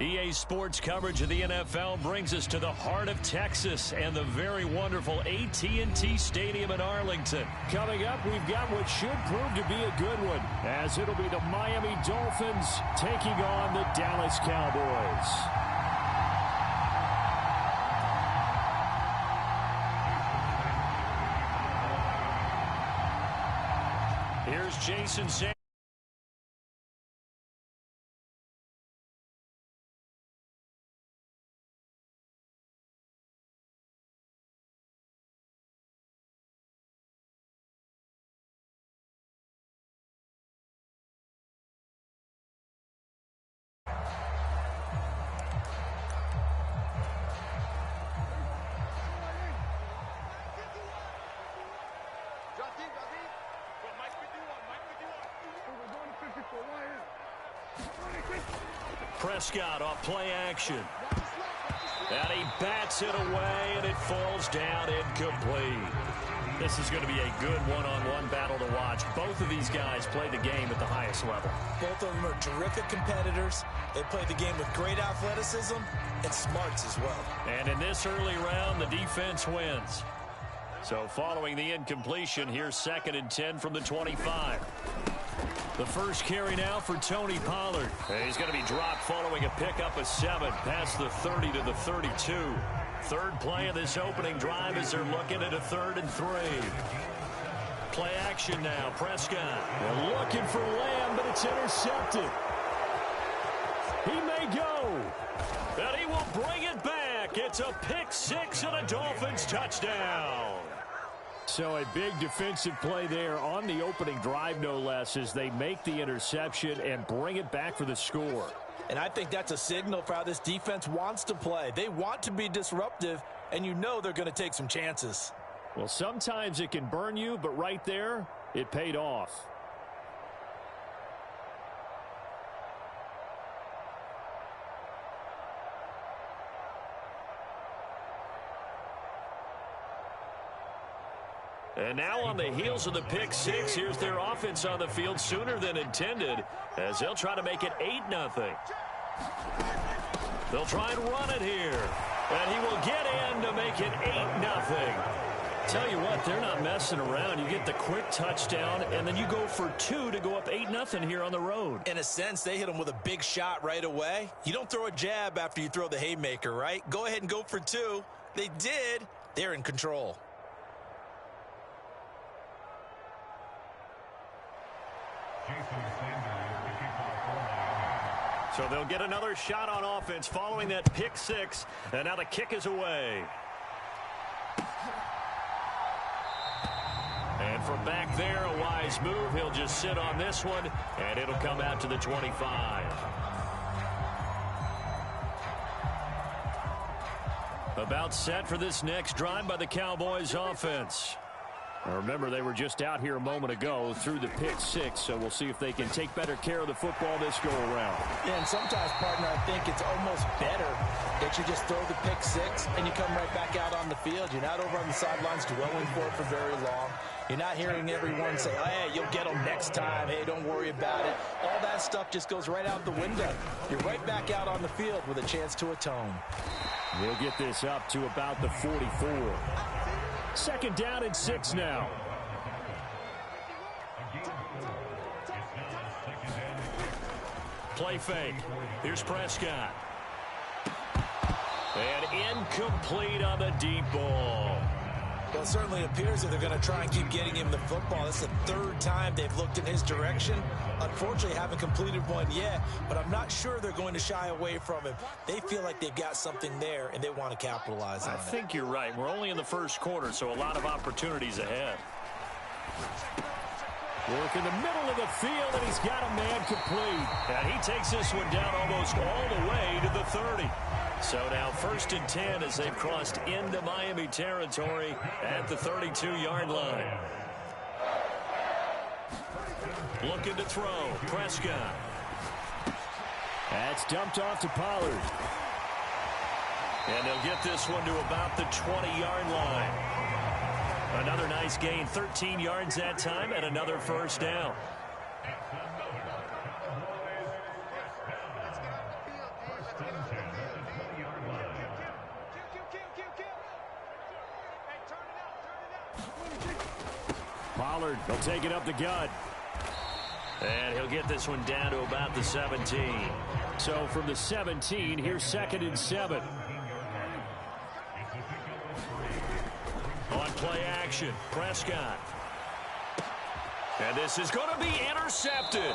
EA Sports coverage of the NFL brings us to the heart of Texas and the very wonderful AT&T Stadium in Arlington. Coming up, we've got what should prove to be a good one, as it'll be the Miami Dolphins taking on the Dallas Cowboys. Here's Jason Sanders. Prescott off play action. And he bats it away, and it falls down incomplete. This is going to be a good one-on-one battle to watch. Both of these guys play the game at the highest level. Both of them are terrific competitors. They play the game with great athleticism and smarts as well. And in this early round, the defense wins. So following the incompletion, here's 2nd and 10 from the 25. The first carry now for Tony Pollard. He's going to be dropped following a pickup of 7 past the 30 to the 32. Third play of this opening drive as they're looking at a 3rd and 3. Play action now. Prescott. They're looking for Lamb, but it's intercepted. He may go. And he will bring it back. It's a pick 6 and a Dolphins touchdown. So a big defensive play there on the opening drive, no less, as they make the interception and bring it back for the score. And I think that's a signal for how this defense wants to play. They want to be disruptive, and you know they're going to take some chances. Well, sometimes it can burn you, but right there, it paid off. And now on the heels of the pick 6, here's their offense on the field sooner than intended as they'll try to make it 8-0. They'll try and run it here. And he will get in to make it 8-0. Tell you what, they're not messing around. You get the quick touchdown, and then you go for 2 to go up 8-0 here on the road. In a sense, they hit him with a big shot right away. You don't throw a jab after you throw the haymaker, right? Go ahead and go for 2. They did. They're in control. So they'll get another shot on offense following that pick 6, and now the kick is away. And from back there, a wise move. He'll just sit on this one, and it'll come out to the 25. About set for this next drive by the Cowboys offense. Now remember, they were just out here a moment ago through the pick 6, so we'll see if they can take better care of the football this go-around. Yeah, and sometimes, partner, I think it's almost better that you just throw the pick 6 and you come right back out on the field. You're not over on the sidelines dwelling for it for very long. You're not hearing everyone say, oh, hey, you'll get them next time. Hey, don't worry about it. All that stuff just goes right out the window. You're right back out on the field with a chance to atone. We'll get this up to about the 44. 2nd down and 6 now. Play fake. Here's Prescott. And incomplete on the deep ball. Well, it certainly appears that they're going to try and keep getting him the football. This is the 3rd time they've looked in his direction. Unfortunately, haven't completed one yet, but I'm not sure they're going to shy away from him. They feel like they've got something there, and they want to capitalize on it. I think you're right. We're only in the first quarter, so a lot of opportunities ahead. Work in the middle of the field, and he's got a man complete. And he takes this one down almost all the way to the 30. So now 1st and 10 as they've crossed into Miami territory at the 32-yard line. Looking to throw. Prescott. That's dumped off to Pollard. And they'll get this one to about the 20-yard line. Another nice gain, 13 yards that time, and another first down. Pollard, he'll take it up the gut. And he'll get this one down to about the 17. So from the 17, here's 2nd and 7. On play action, Prescott. And this is going to be intercepted.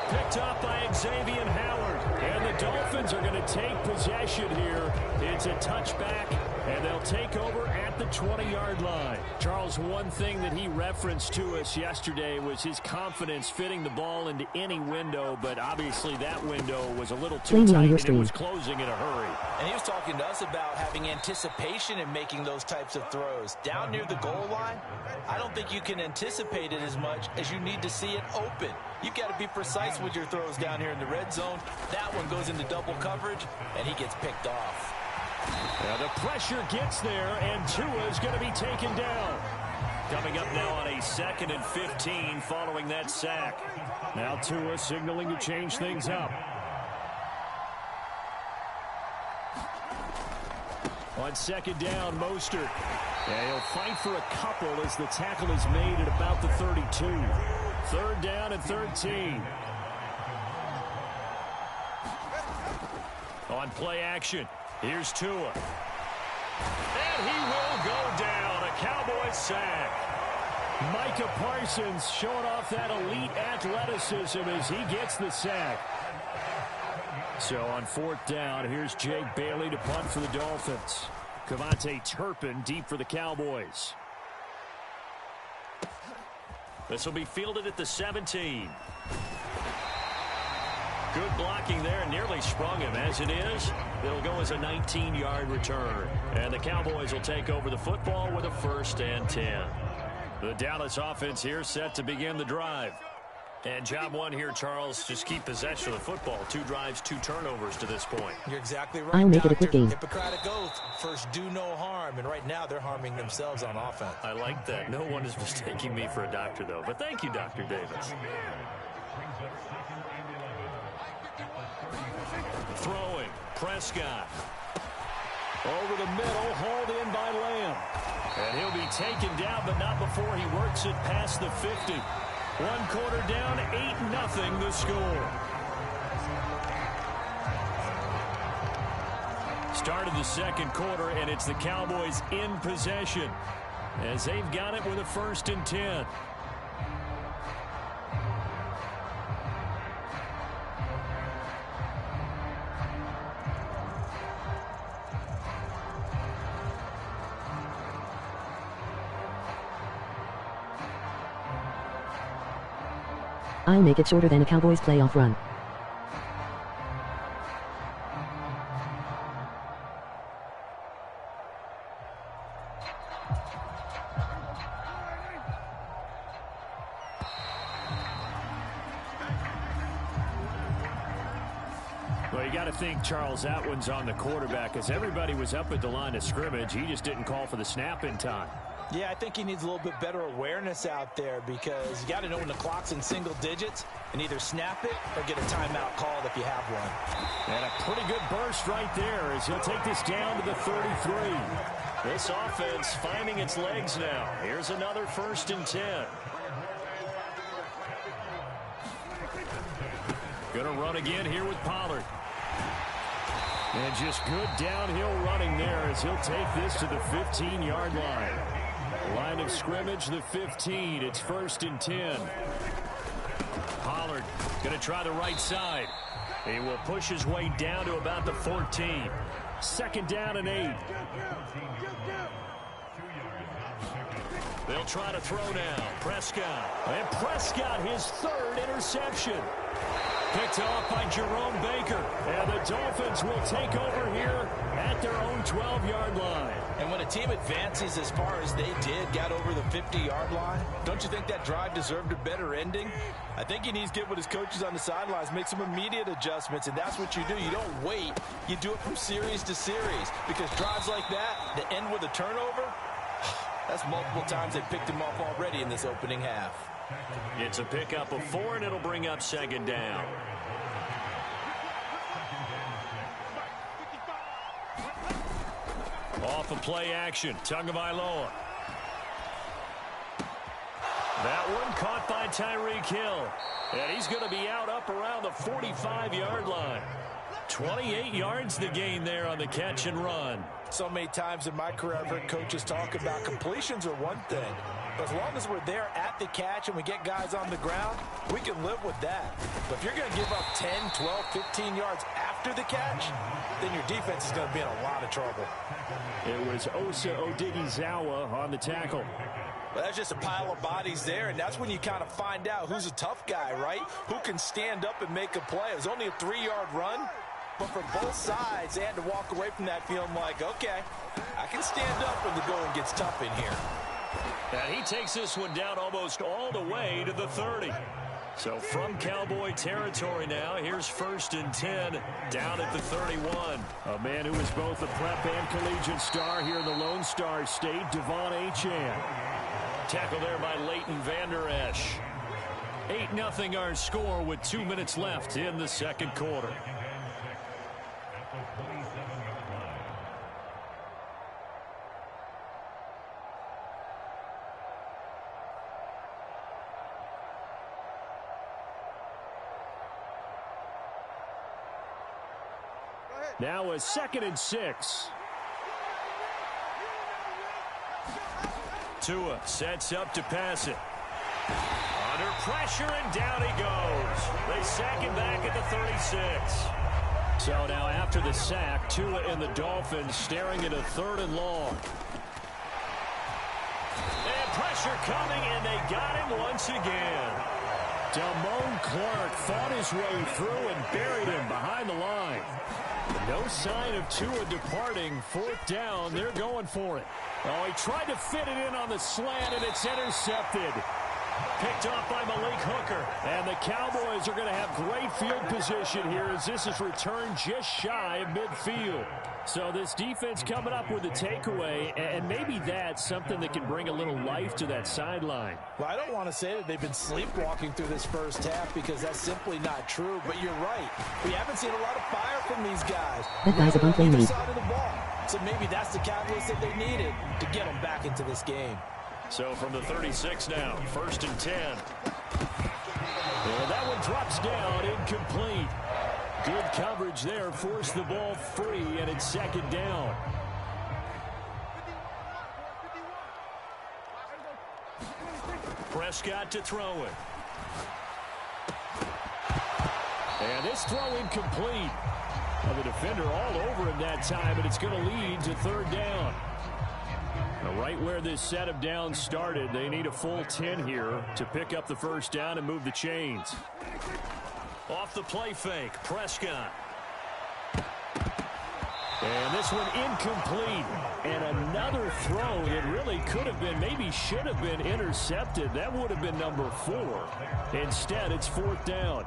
Picked up by Xavier Howard. And the Dolphins are going to take possession here. It's a touchback, and they'll take over at the 20-yard line. Charles, one thing that he referenced to us yesterday was his confidence fitting the ball into any window, but obviously that window was a little too tight, and it was closing in a hurry. And he was talking to us about having anticipation in making those types of throws. Down near the goal line, I don't think you can anticipate it as much as you need to see it open. You've got to be precise with your throws down here in the red zone. That one goes into double coverage, and he gets picked off. Now the pressure gets there, and Tua is going to be taken down. Coming up now on a 2nd and 15 following that sack. Now Tua signaling to change things up. On 2nd down, Mostert. And he'll fight for a couple as the tackle is made at about the 32. 3rd down and 13. On play action, here's Tua. And he will go down. A Cowboys sack. Micah Parsons showing off that elite athleticism as he gets the sack. So on 4th down, here's Jake Bailey to punt for the Dolphins. Kevontae Turpin deep for the Cowboys. This will be fielded at the 17. Good blocking there, and nearly sprung him. As it is, it'll go as a 19-yard return. And the Cowboys will take over the football with a 1st and 10. The Dallas offense here set to begin the drive. And job one here, Charles, just keep possession of the football. 2 drives, 2 turnovers to this point. You're exactly right, I'll make it a quick game. Hippocratic oath, first do no harm. And right now they're harming themselves on offense. I like that. No one is mistaking me for a doctor, though. But thank you, Dr. Davis. Throwing, Prescott. Over the middle, hauled in by Lamb. And he'll be taken down, but not before he works it past the 50. 1 quarter down, 8-0 the score. Start of the 2nd quarter, and it's the Cowboys in possession as they've got it with a 1st and 10. I'll make it shorter than a Cowboys playoff run. Well, you got to think, Charles, that one's on the quarterback as everybody was up at the line of scrimmage. He just didn't call for the snap in time. Yeah, I think he needs a little bit better awareness out there because you got to know when the clock's in single digits and either snap it or get a timeout called if you have one. And a pretty good burst right there as he'll take this down to the 33. This offense finding its legs now. Here's another 1st and 10. Gonna run again here with Pollard. And just good downhill running there as he'll take this to the 15-yard line. Line of scrimmage, the 15. It's 1st and 10. Pollard going to try the right side. He will push his way down to about the 14. 2nd down and 8. They'll try to throw now. Prescott. And Prescott, his 3rd interception. Picked off by Jerome Baker. And the Dolphins will take over here at their own 12-yard line. And when a team advances as far as they did, got over the 50-yard line, don't you think that drive deserved a better ending? I think he needs to get with his coaches on the sidelines, make some immediate adjustments, and that's what you do. You don't wait. You do it from series to series because drives like that that end with a turnover, that's multiple times they picked him off already in this opening half. It's a pickup of 4, and it'll bring up 2nd down. Off of play action, Tagovailoa. That one caught by Tyreek Hill. And he's going to be out up around the 45-yard line. 28 yards the gain there on the catch and run. So many times in my career I've heard coaches talk about completions are one thing. But as long as we're there at the catch and we get guys on the ground, we can live with that. But if you're going to give up 10, 12, 15 yards after the catch, then your defense is going to be in a lot of trouble. It was Osa Odighizuwa on the tackle. Well, that's just a pile of bodies there, and that's when you kind of find out who's a tough guy, right? Who can stand up and make a play. It was only a 3-yard run, but for both sides, they had to walk away from that feeling like, okay, I can stand up when the going gets tough in here. And he takes this one down almost all the way to the 30. So from Cowboy territory now, here's 1st and 10 down at the 31. A man who is both a prep and collegiate star here in the Lone Star State, Devon Achane. Tackle there by Leighton Vander Esch. 8-0 our score with 2 minutes left in the second quarter. Now a 2nd and 6. Tua sets up to pass it. Under pressure, and down he goes. They sack him back at the 36. So now after the sack, Tua and the Dolphins staring at a 3rd and long. And pressure coming, and they got him once again. Damone Clark fought his way through and buried him behind the line. No sign of Tua departing. 4th down, they're going for it. Oh, he tried to fit it in on the slant, and it's intercepted. Picked off by Malik Hooker. And the Cowboys are going to have great field position here as this is returned just shy of midfield. So this defense coming up with a takeaway, and maybe that's something that can bring a little life to that sideline. Well, I don't want to say that they've been sleepwalking through this first half because that's simply not true, but you're right. We haven't seen a lot of fire from these guys. That guy's a bump they need. Side of the ball. So maybe that's the catalyst that they needed to get them back into this game. So from the 36 now, 1st and 10. Well, that one drops down, incomplete. Good coverage there, forced the ball free, and it's 2nd down. Prescott to throw it. And this throw incomplete. Well, the defender all over him that time, but it's going to lead to 3rd down. Now, right where this set of downs started, they need a full 10 here to pick up the 1st down and move the chains. Off the play fake, Prescott. And this one incomplete. And another throw that really could have been, maybe should have been intercepted. That would have been number 4. Instead, it's 4th down.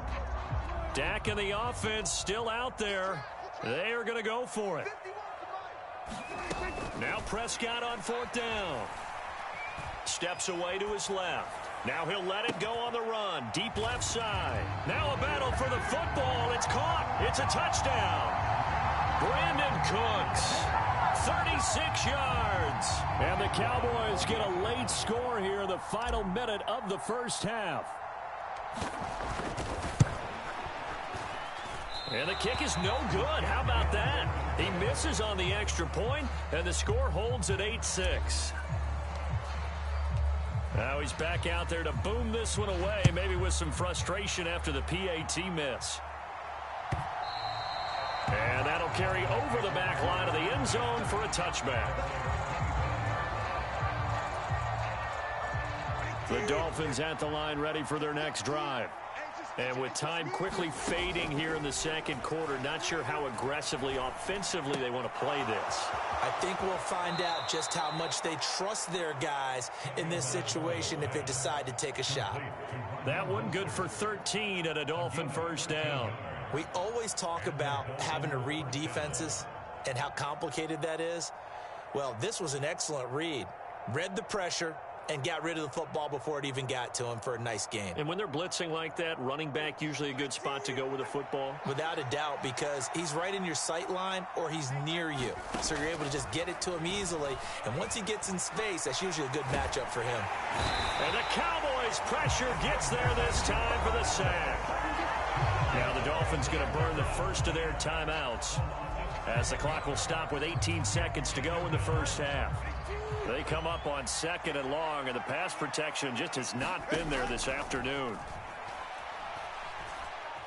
Dak and the offense still out there. They are going to go for it. Now Prescott on 4th down. Steps away to his left. Now he'll let it go on the run. Deep left side. Now a battle for the football. It's caught. It's a touchdown. Brandon Cooks. 36 yards. And the Cowboys get a late score here in the final minute of the first half. And the kick is no good. How about that? He misses on the extra point, and the score holds at 8-6. Now he's back out there to boom this one away, maybe with some frustration after the PAT miss. And that'll carry over the back line of the end zone for a touchback. The Dolphins at the line ready for their next drive. And with time quickly fading here in the second quarter, not sure how aggressively, offensively they want to play this. I think we'll find out just how much they trust their guys in this situation if they decide to take a shot. That one good for 13 at a Dolphin 1st down. We always talk about having to read defenses and how complicated that is. Well, this was an excellent read. Read the pressure and got rid of the football before it even got to him for a nice game. And when they're blitzing like that, running back usually a good spot to go with a football? Without a doubt, because he's right in your sight line or he's near you. So you're able to just get it to him easily. And once he gets in space, that's usually a good matchup for him. And the Cowboys As pressure gets there this time for the sack. Now the Dolphins going to burn the first of their timeouts as the clock will stop with 18 seconds to go in the first half. They come up on 2nd and long, and the pass protection just has not been there this afternoon.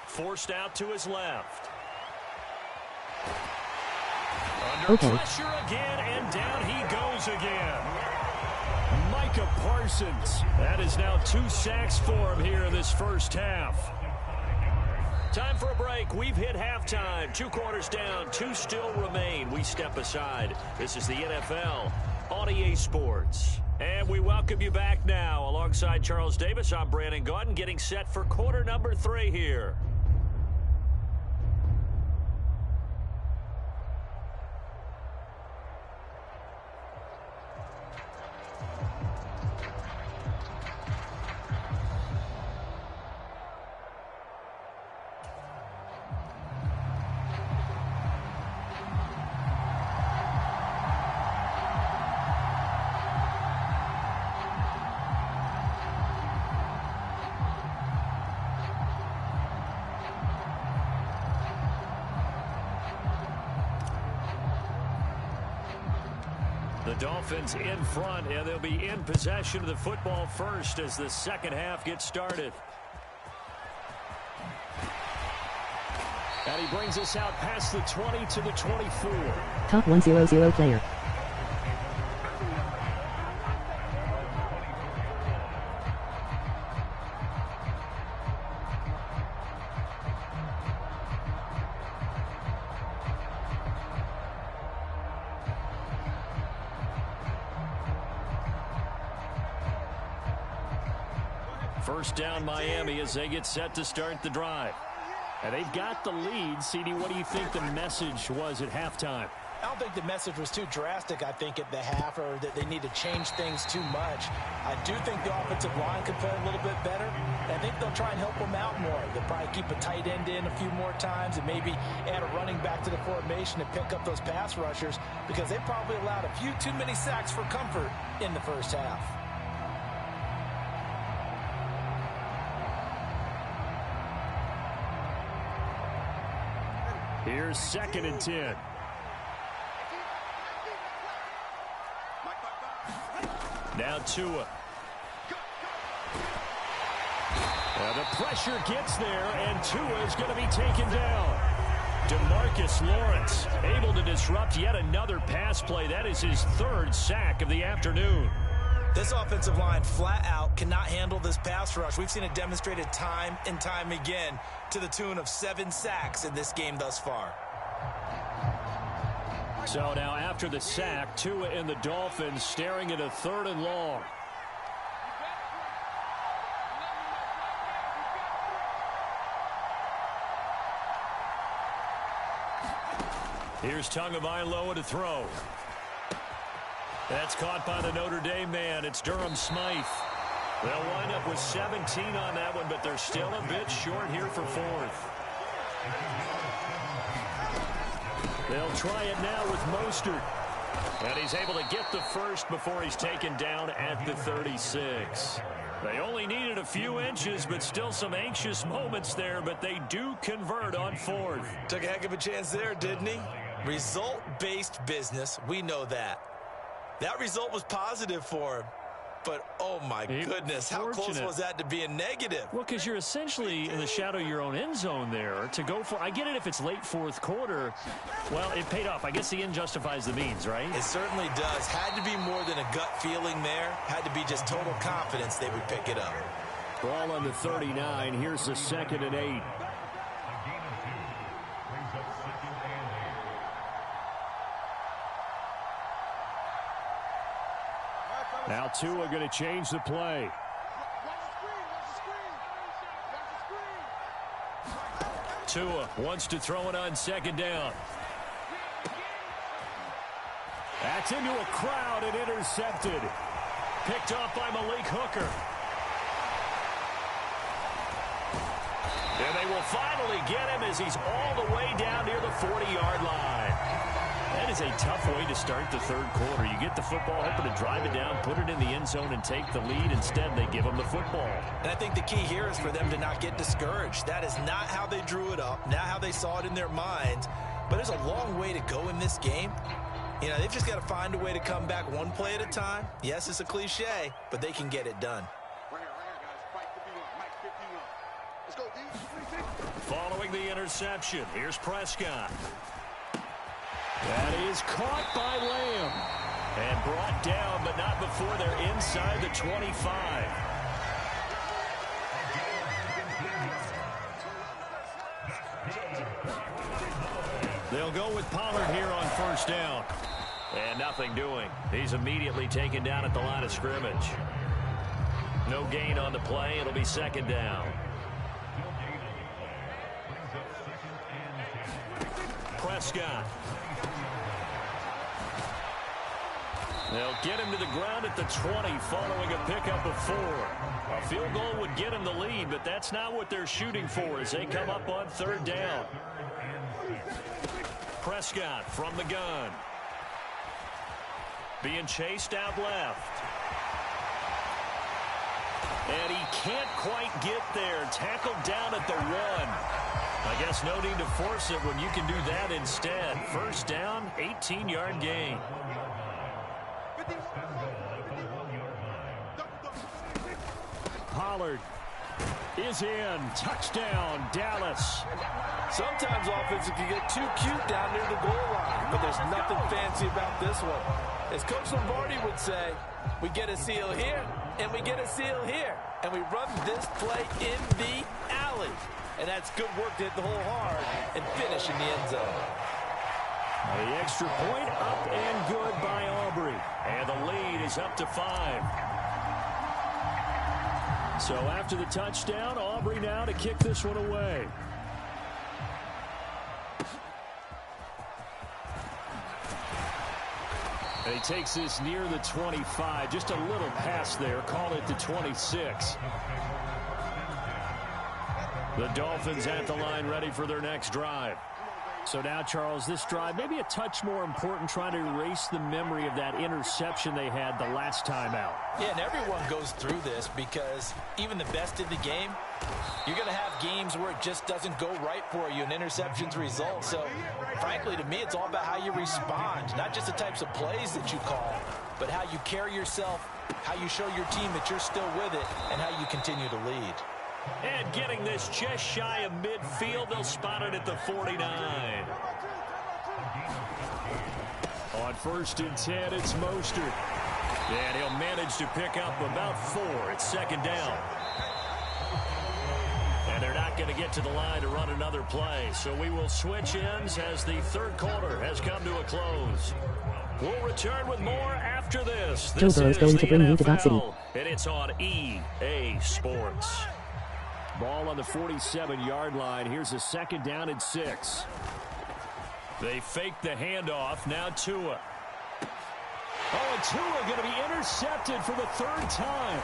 Forced out to his left. Under pressure again, and down he goes again. Micah Parsons. That is now 2 sacks for him here in this first half. Time for a break. We've hit halftime. 2 quarters down. 2 still remain. We step aside. This is the NFL on EA Sports. And we welcome you back now. Alongside Charles Davis, I'm Brandon Gaudin, getting set for quarter number 3 here. The Dolphins in front, and they'll be in possession of the football first as the second half gets started. And he brings us out past the 20 to the 24. Top 100 player. First down Miami as they get set to start the drive. And they've got the lead. CD, what do you think the message was at halftime? I don't think the message was too drastic, I think, at the half, or that they need to change things too much. I do think the offensive line could play a little bit better. I think they'll try and help them out more. They'll probably keep a tight end in a few more times and maybe add a running back to the formation and pick up those pass rushers, because they probably allowed a few too many sacks for comfort in the first half. Here's 2nd and 10. Now Tua. Now the pressure gets there, and Tua is going to be taken down. DeMarcus Lawrence able to disrupt yet another pass play. That is his 3rd sack of the afternoon. This offensive line flat out cannot handle this pass rush. We've seen it demonstrated time and time again to the tune of 7 sacks in this game thus far. So now after the sack, Tua and the Dolphins staring at a 3rd and long. Here's Tagovailoa to throw. That's caught by the Notre Dame man. It's Durham Smythe. They'll wind up with 17 on that one, but they're still a bit short here for 4th. They'll try it now with Mostert. And he's able to get the first before he's taken down at the 36. They only needed a few inches, but still some anxious moments there, but they do convert on 4th. Took a heck of a chance there, didn't he? Result-based business, we know that. That result was positive for him. But, oh, my goodness, how close was that to being negative? Well, because you're essentially in the shadow of your own end zone there to go for. I get it if it's late 4th quarter. Well, it paid off. I guess the end justifies the means, right? It certainly does. Had to be more than a gut feeling there. Had to be just total confidence they would pick it up. Ball on the 39. Here's the 2nd and 8. Now Tua going to change the play. Tua wants to throw it on 2nd down. That's into a crowd and intercepted. Picked off by Malik Hooker. And they will finally get him as he's all the way down near the 40-yard line. That is a tough way to start the third quarter. You get the football, hoping to drive it down, put it in the end zone, and take the lead. Instead, they give them the football. And I think the key here is for them to not get discouraged. That is not how they drew it up, not how they saw it in their minds. But there's a long way to go in this game. You know, they've just got to find a way to come back one play at a time. Yes, it's a cliche, but they can get it done. Following the interception, here's Prescott. That is caught by Lamb. And brought down, but not before they're inside the 25. They'll go with Pollard here on first down. And nothing doing. He's immediately taken down at the line of scrimmage. No gain on the play. It'll be second down. Prescott. They'll get him to the ground at the 20 following a pickup of 4. A field goal would get him the lead, but that's not what they're shooting for as they come up on third down. Prescott from the gun. Being chased out left. And he can't quite get there. Tackled down at the 1. I guess no need to force it when you can do that instead. First down, 18-yard gain. Pollard is in. Touchdown, Dallas. Sometimes offenses can get too cute down near the goal line, but there's nothing fancy about this one. As Coach Lombardi would say, we get a seal here, and we get a seal here, and we run this play in the alley. And that's good work to hit the hole hard and finish in the end zone. The extra point up and good by Aubrey. And the lead is up to 5. So after the touchdown, Aubrey now to kick this one away. And he takes this near the 25. Just a little pass there. Call it the 26. The Dolphins at the line ready for their next drive. So now, Charles, this drive maybe a touch more important, trying to erase the memory of that interception they had the last time out. Yeah, and everyone goes through this because even the best in the game, you're going to have games where it just doesn't go right for you and interceptions result. So, frankly, to me, it's all about how you respond, not just the types of plays that you call, but how you carry yourself, how you show your team that you're still with it, and how you continue to lead. And getting this just shy of midfield, they'll spot it at the 49. On first and 10, it's Mostert. And he'll manage to pick up about 4. It's second down. And they're not going to get to the line to run another play. So we will switch ends as the third quarter has come to a close. We'll return with more after this. Joe Burrow's going to bring you to Dot City. And it's on EA Sports. Ball on the 47-yard line. Here's a second down and 6. They fake the handoff. Now Tua. Oh, and Tua going to be intercepted for the third time.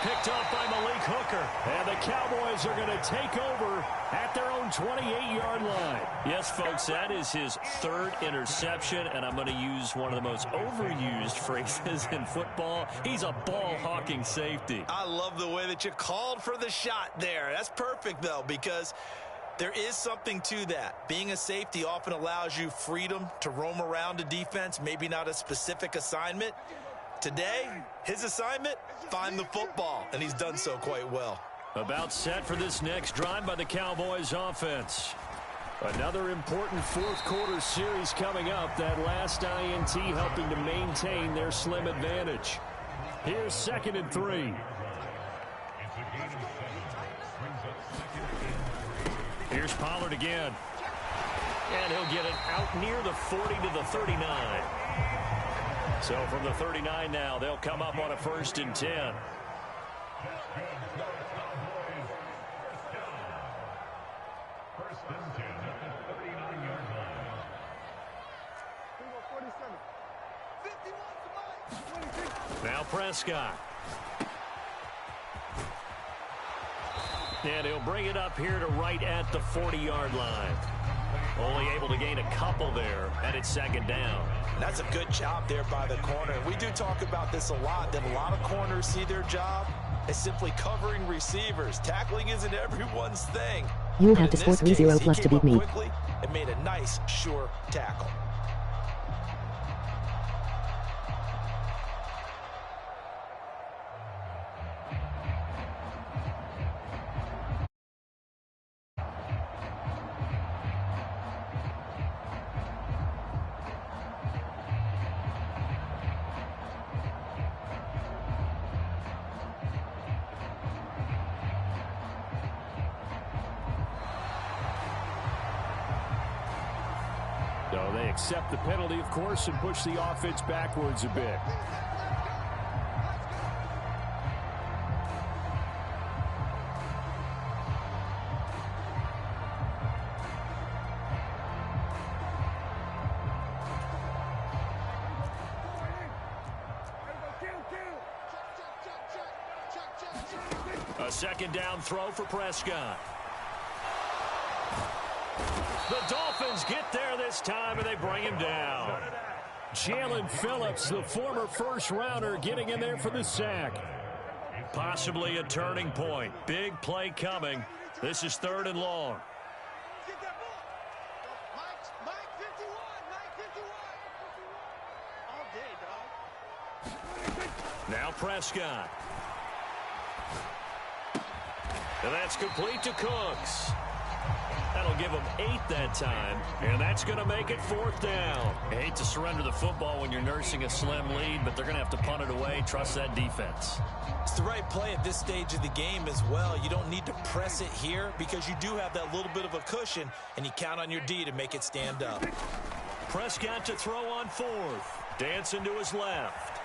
Picked off by Malik Hooker. And the Cowboys are going to take over at their own 28-yard line. Yes, folks, that is his third interception, and I'm going to use one of the most overused phrases in football. He's a ball-hawking safety. I love the way that you called for the shot there. That's perfect, though, because there is something to that. Being a safety often allows you freedom to roam around a defense, maybe not a specific assignment. Today, his assignment, find the football, and he's done so quite well. About set for this next drive by the Cowboys offense. Another important fourth quarter series coming up. That last INT helping to maintain their slim advantage. Here's second and 3. Here's Pollard again. And he'll get it out near the 40 to the 39. So from the 39 now, they'll come up on a first and 10. Now Prescott. And he'll bring it up here to right at the 40-yard line. Only able to gain a couple there, and it's second down. That's a good job there by the corner. We do talk about this a lot, that a lot of corners see their job as simply covering receivers. Tackling isn't everyone's thing. You'll have to score 3-0 plus to beat me. Quickly and made a nice, sure tackle. So they accept the penalty, of course, and push the offense backwards a bit. A second down throw for Prescott. The Dolphins get there this time, and they bring him down. Jalen Phillips, the former first-rounder, getting in there for the sack. Possibly a turning point. Big play coming. This is 3rd and long. Now Prescott. And that's complete to Cooks. That'll give them 8 that time, and that's going to make it 4th down. I hate to surrender the football when you're nursing a slim lead, but they're going to have to punt it away. Trust that defense. It's the right play at this stage of the game as well. You don't need to press it here because you do have that little bit of a cushion, and you count on your D to make it stand up. Prescott to throw on 4th. Dancing to his left.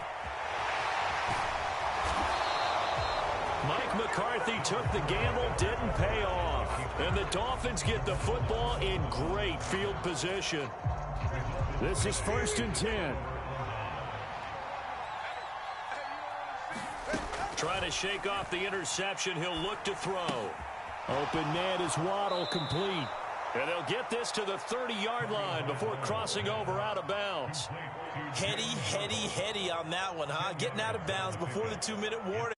Mike McCarthy took the gamble, didn't pay off. And the Dolphins get the football in great field position. This is 1st and 10. Trying to shake off the interception. He'll look to throw. Open man is Waddle, complete. And they'll get this to the 30-yard line before crossing over out of bounds. Heady on that one, huh? Getting out of bounds before the 2-minute warning.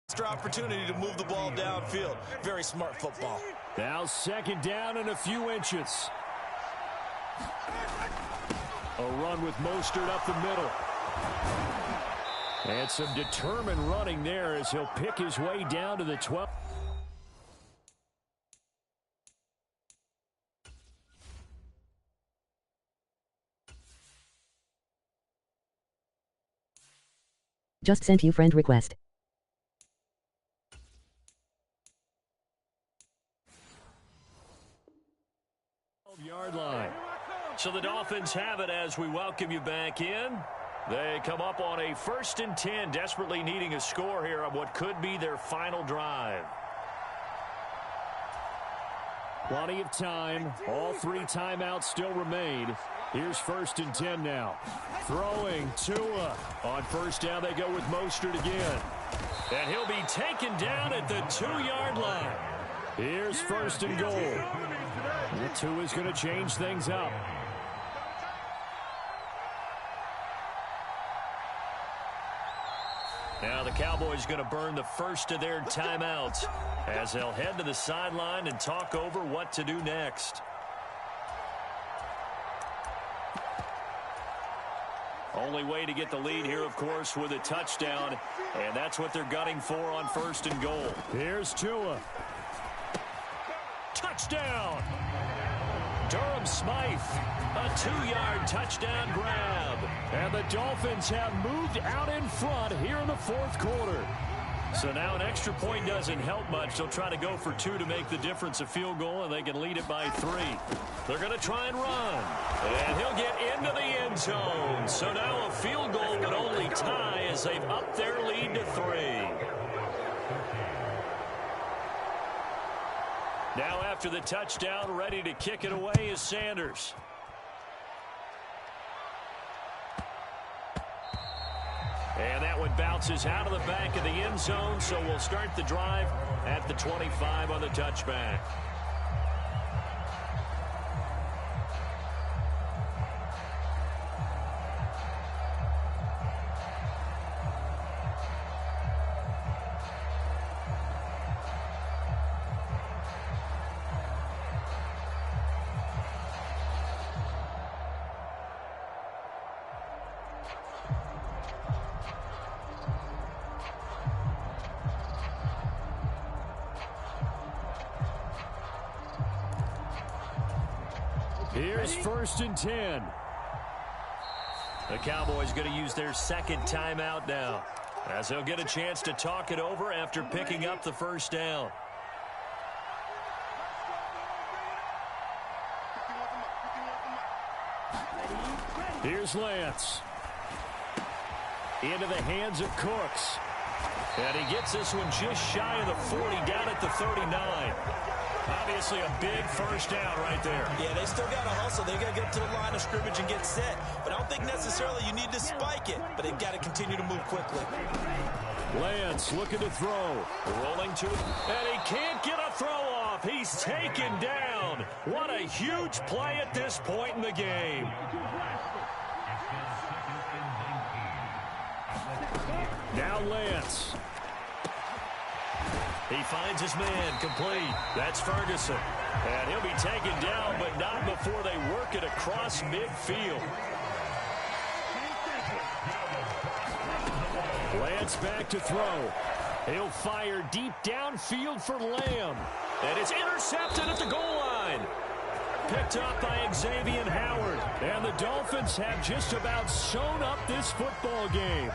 Extra opportunity to move the ball downfield. Very smart football. Now 2nd down and a few inches. A run with Mostert up the middle. And some determined running there as he'll pick his way down to the 12. Just sent you friend request. Yard line. So the Dolphins have it as we welcome you back in. They come up on a 1st and 10, desperately needing a score here on what could be their final drive. Plenty of time. All 3 timeouts still remain. Here's 1st and 10 now. Throwing Tua. On 1st down, they go with Mostert again. And he'll be taken down at the 2-yard line. Here's 1st and goal. Tua's going to change things up. Now the Cowboys going to burn the first of their timeouts as they'll head to the sideline and talk over what to do next. Only way to get the lead here, of course, with a touchdown, and that's what they're gunning for on 1st and goal. Here's Tua. Touchdown! Durham Smythe, a 2-yard touchdown grab. And the Dolphins have moved out in front here in the 4th quarter. So now an extra point doesn't help much. They'll try to go for 2 to make the difference a field goal, and they can lead it by 3. They're going to try and run. And he'll get into the end zone. So now a field goal would only tie as they've upped their lead to 3. Now after the touchdown, ready to kick it away is Sanders. And that one bounces out of the back of the end zone, so we'll start the drive at the 25 on the touchback. Here's 1st and 10. The Cowboys going to use their second timeout now, as they'll get a chance to talk it over after picking up the first down. Here's Lance. Into the hands of Cooks. And he gets this one just shy of the 40, down at the 39. Obviously a big first down right there. Yeah, they still got to hustle. They got to get to the line of scrimmage and get set. But I don't think necessarily you need to spike it, but they've got to continue to move quickly. Lance looking to throw. Rolling to it. And he can't get a throw off. He's taken down. What a huge play at this point in the game. Now Lance. He finds his man complete. That's Ferguson. And he'll be taken down, but not before they work it across midfield. Lance back to throw. He'll fire deep downfield for Lamb. And it's intercepted at the goal line. Picked up by Xavier Howard. And the Dolphins have just about sewn up this football game.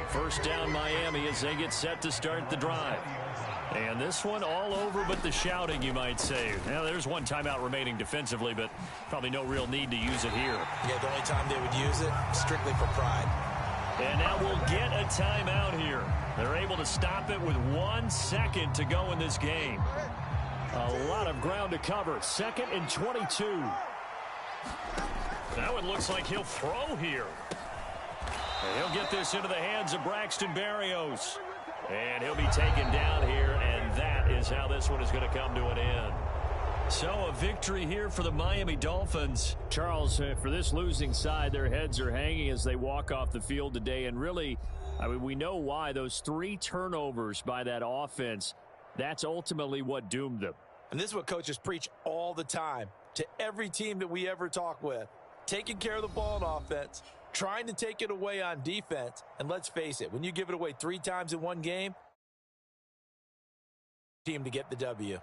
First down Miami as they get set to start the drive. And this one all over but the shouting, you might say. Now, there's one timeout remaining defensively, but probably no real need to use it here. Yeah, the only time they would use it, strictly for pride. And now we'll get a timeout here. They're able to stop it with 1 second to go in this game. A lot of ground to cover. 2nd and 22. Now it looks like he'll throw here. And he'll get this into the hands of Braxton Berrios. And he'll be taken down here, and that is how this one is going to come to an end. So a victory here for the Miami Dolphins. Charles, for this losing side, their heads are hanging as they walk off the field today. And really, I mean, we know why. Those 3 turnovers by that offense, that's ultimately what doomed them. And this is what coaches preach all the time to every team that we ever talk with. Taking care of the ball on offense, trying to take it away on defense. And let's face it, when you give it away 3 times in one game, team to get the W.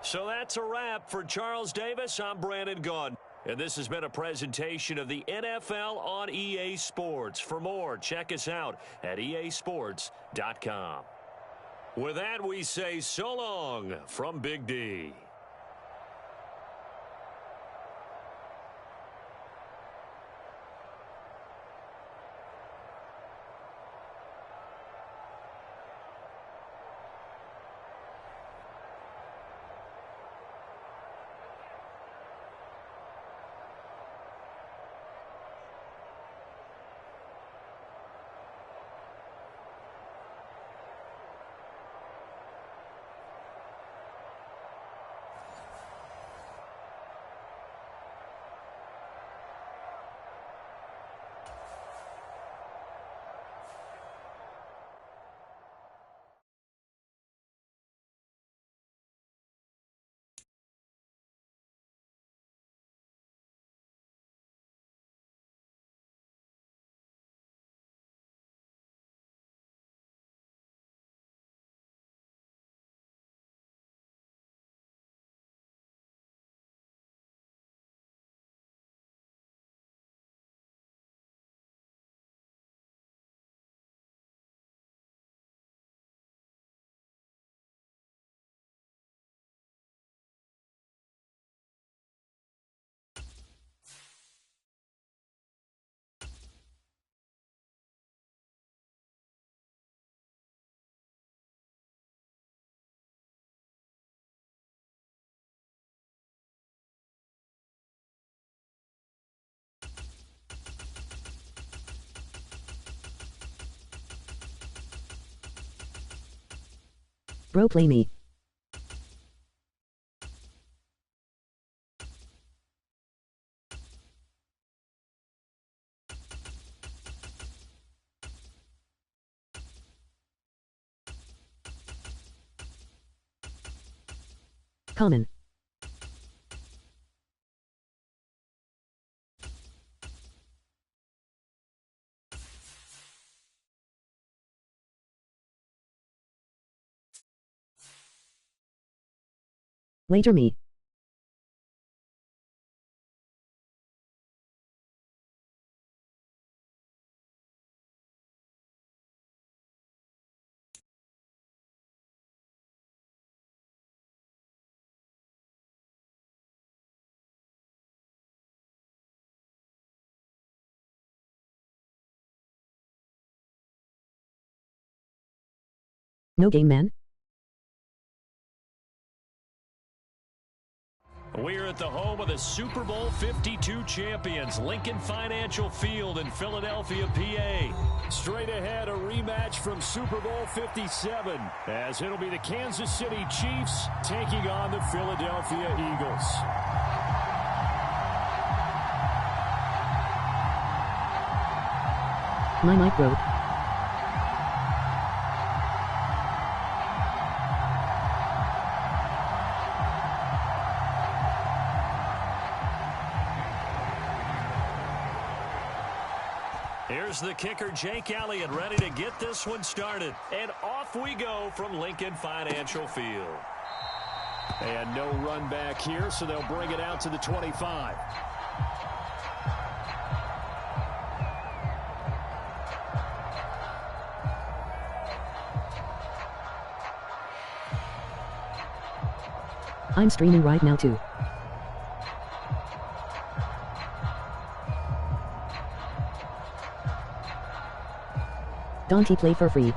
So that's a wrap for Charles Davis. I'm Brandon Gaudin. And this has been a presentation of the NFL on EA Sports. For more, check us out at easports.com. With that, we say so long from Big D. Bro, play me. Common. Wager me. No game, man. We're at the home of the Super Bowl 52 champions, Lincoln Financial Field in Philadelphia, PA. Straight ahead, a rematch from Super Bowl 57, as it'll be the Kansas City Chiefs taking on the Philadelphia Eagles. My mic broke. Here's the kicker, Jake Elliott, ready to get this one started. And off we go from Lincoln Financial Field. And no run back here, so they'll bring it out to the 25. I'm streaming right now too. Don't he play for free?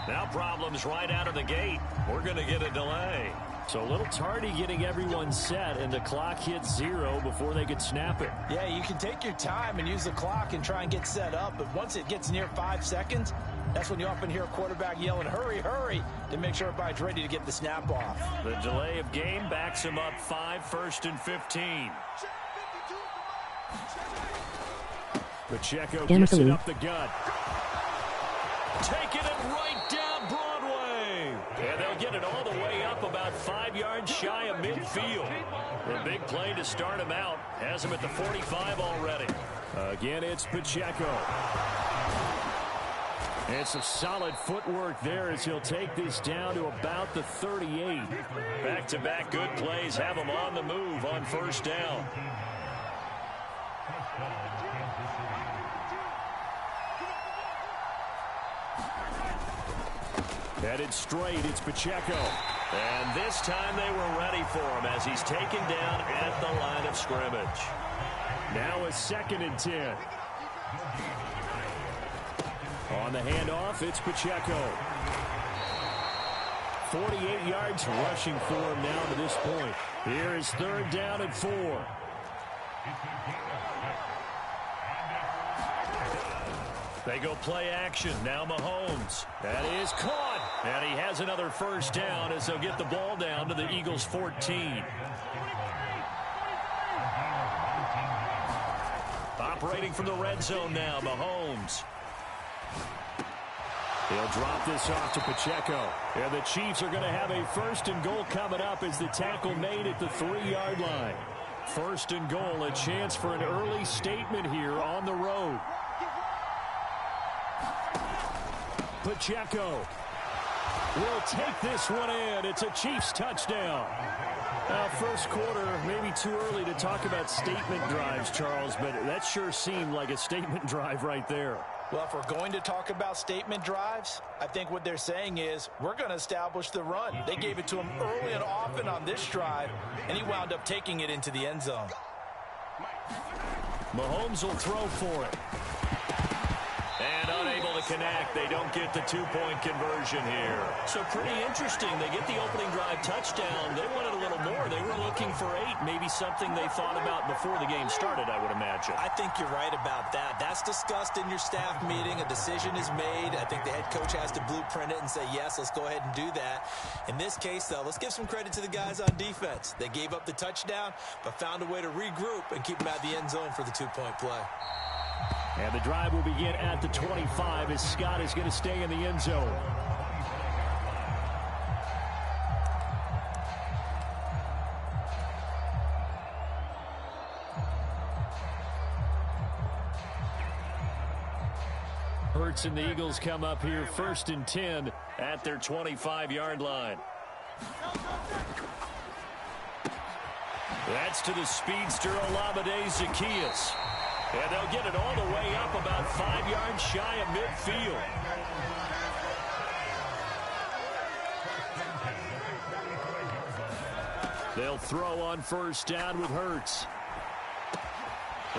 Now problems right out of the gate. We're going to get a delay. So a little tardy getting everyone set, and the clock hits 0 before they could snap it. Yeah, you can take your time and use the clock and try and get set up, but once it gets near 5 seconds, that's when you often hear a quarterback yelling, hurry, hurry, to make sure everybody's ready to get the snap off. The delay of game backs him up 5, 1st and 15. Pacheco gets it up the gut. Taking it right down Broadway. And they'll get it all the way up about 5 yards shy of midfield. The big play to start him out has him at the 45 already. Again, it's Pacheco. And some solid footwork there as he'll take this down to about the 38. Back-to-back good plays have him on the move on first down. Headed straight, it's Pacheco. And this time they were ready for him as he's taken down at the line of scrimmage. Now a 2nd and 10. On the handoff, it's Pacheco. 48 yards rushing for him now to this point. Here is 3rd down and 4. They go play action. Now Mahomes. That is caught. And he has another first down as they'll get the ball down to the Eagles' 14. Operating from the red zone now, Mahomes. He'll drop this off to Pacheco. And the Chiefs are going to have a 1st and goal coming up as the tackle made at the 3-yard line. 1st and goal, a chance for an early statement here on the road. Pacheco will take this one in. It's a Chiefs touchdown. First quarter, maybe too early to talk about statement drives, Charles, but that sure seemed like a statement drive right there. Well, if we're going to talk about statement drives, I think what they're saying is we're going to establish the run. They gave it to him early and often on this drive, and he wound up taking it into the end zone. Mahomes will throw for it. And unable to connect. They don't get the 2-point conversion here. So pretty interesting. They get the opening drive touchdown. They wanted a little more. They were looking for 8. Maybe something they thought about before the game started, I would imagine. I think you're right about that. That's discussed in your staff meeting. A decision is made. I think the head coach has to blueprint it and say, yes, let's go ahead and do that. In this case, though, let's give some credit to the guys on defense. They gave up the touchdown, but found a way to regroup and keep them at the end zone for the 2-point play. And the drive will begin at the 25 as Scott is going to stay in the end zone. Hurts and the Eagles come up here 1st and 10 at their 25-yard line. That's to the speedster Olamide Zaccheaus. And they'll get it all the way up about 5 yards shy of midfield. They'll throw on 1st down with Hurts.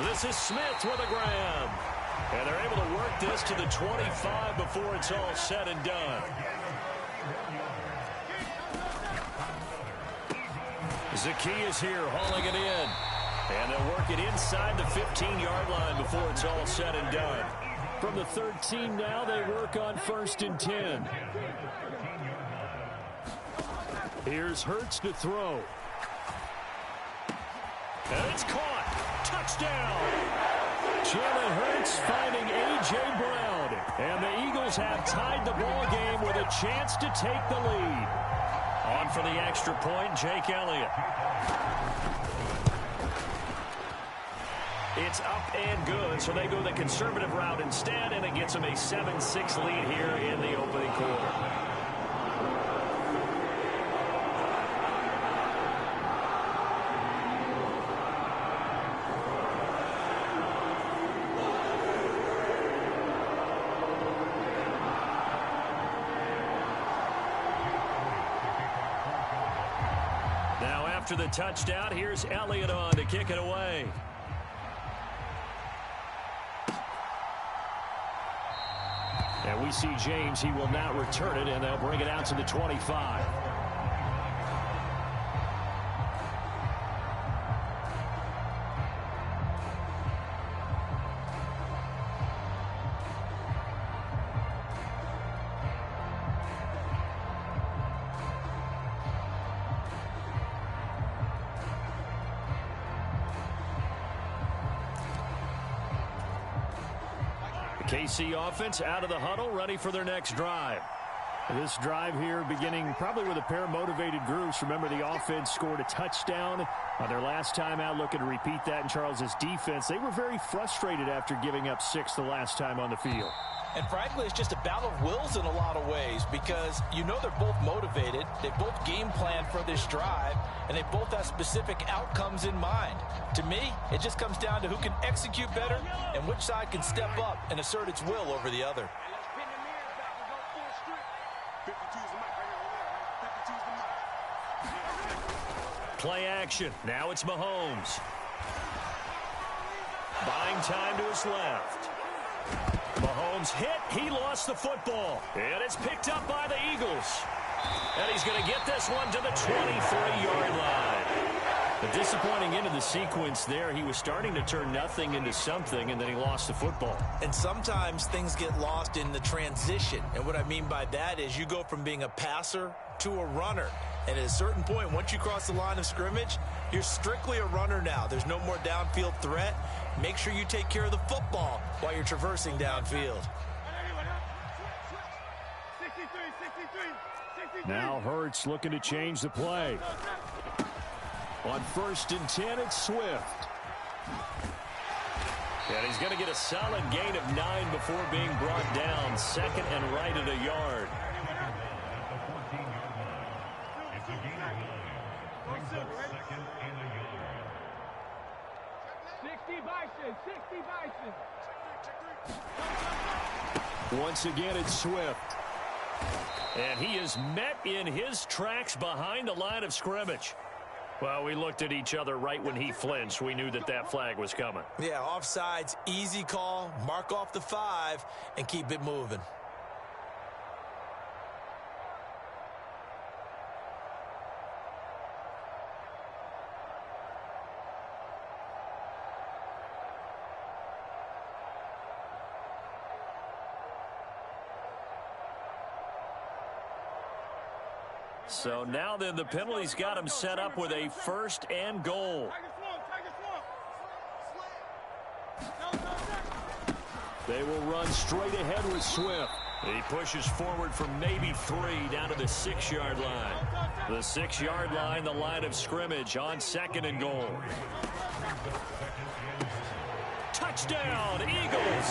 This is Smith with a grab. And they're able to work this to the 25 before it's all said and done. Zaccheaus here hauling it in. And they'll work it inside the 15-yard line before it's all said and done. From the 13 now, they work on 1st and 10. Here's Hurts to throw. And it's caught. Touchdown. Jalen Hurts finding A.J. Brown. And the Eagles have tied the ball game with a chance to take the lead. On for the extra point, Jake Elliott. It's up and good, so they go the conservative route instead, and it gets them a 7-6 lead here in the opening quarter. Now after the touchdown, here's Elliott on to kick it away. And we see James. He will not return it, and they'll bring it out to the 25. KC offense out of the huddle, ready for their next drive. This drive here beginning probably with a pair of motivated groups. Remember, the offense scored a touchdown on their last time out, looking to repeat that in Charles's defense. They were very frustrated after giving up 6 the last time on the field. And frankly, it's just a battle of wills in a lot of ways because you know they're both motivated. They both game plan for this drive, and they both have specific outcomes in mind. To me, it just comes down to who can execute better and which side can step up and assert its will over the other. Play action. Now it's Mahomes. Buying time to his left. Mahomes hit. He lost the football. And it's picked up by the Eagles. And he's going to get this one to the 23-yard line. A disappointing end of the sequence there. He was starting to turn nothing into something, and then he lost the football. And sometimes things get lost in the transition. And what I mean by that is you go from being a passer to a runner. And at a certain point, once you cross the line of scrimmage, you're strictly a runner now. There's no more downfield threat. Make sure you take care of the football while you're traversing downfield. Now Hurts looking to change the play. On 1st and 10, it's Swift. And he's going to get a solid gain of 9 before being brought down. 2nd and right at a yard. Once again, it's Swift. And he is met in his tracks behind the line of scrimmage. Well, we looked at each other right when he flinched. We knew that that flag was coming. Yeah, offsides, easy call. Mark off the 5 and keep it moving. So now then the penalty's got him set up with a 1st and goal. They will run straight ahead with Swift. He pushes forward from maybe 3 down to the 6-yard line. The 6-yard line, the line of scrimmage on 2nd and goal. Touchdown, Eagles!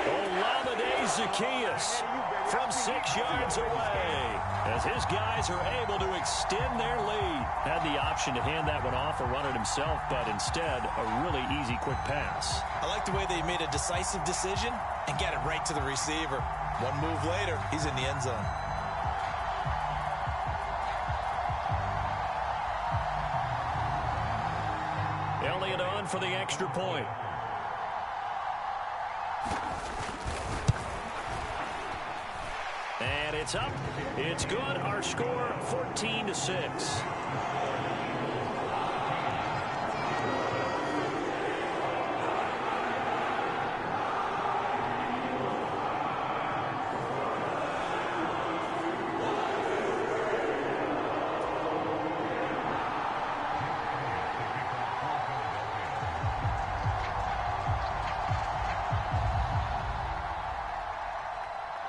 Olamide Zaccheaus from 6 yards away as his guys are able to extend their lead. Had the option to hand that one off or run it himself, but instead a really easy quick pass. I like the way they made a decisive decision and got it right to the receiver. One move later, he's in the end zone. Elliott on for the extra point. And it's up. It's good. Our score 14-6.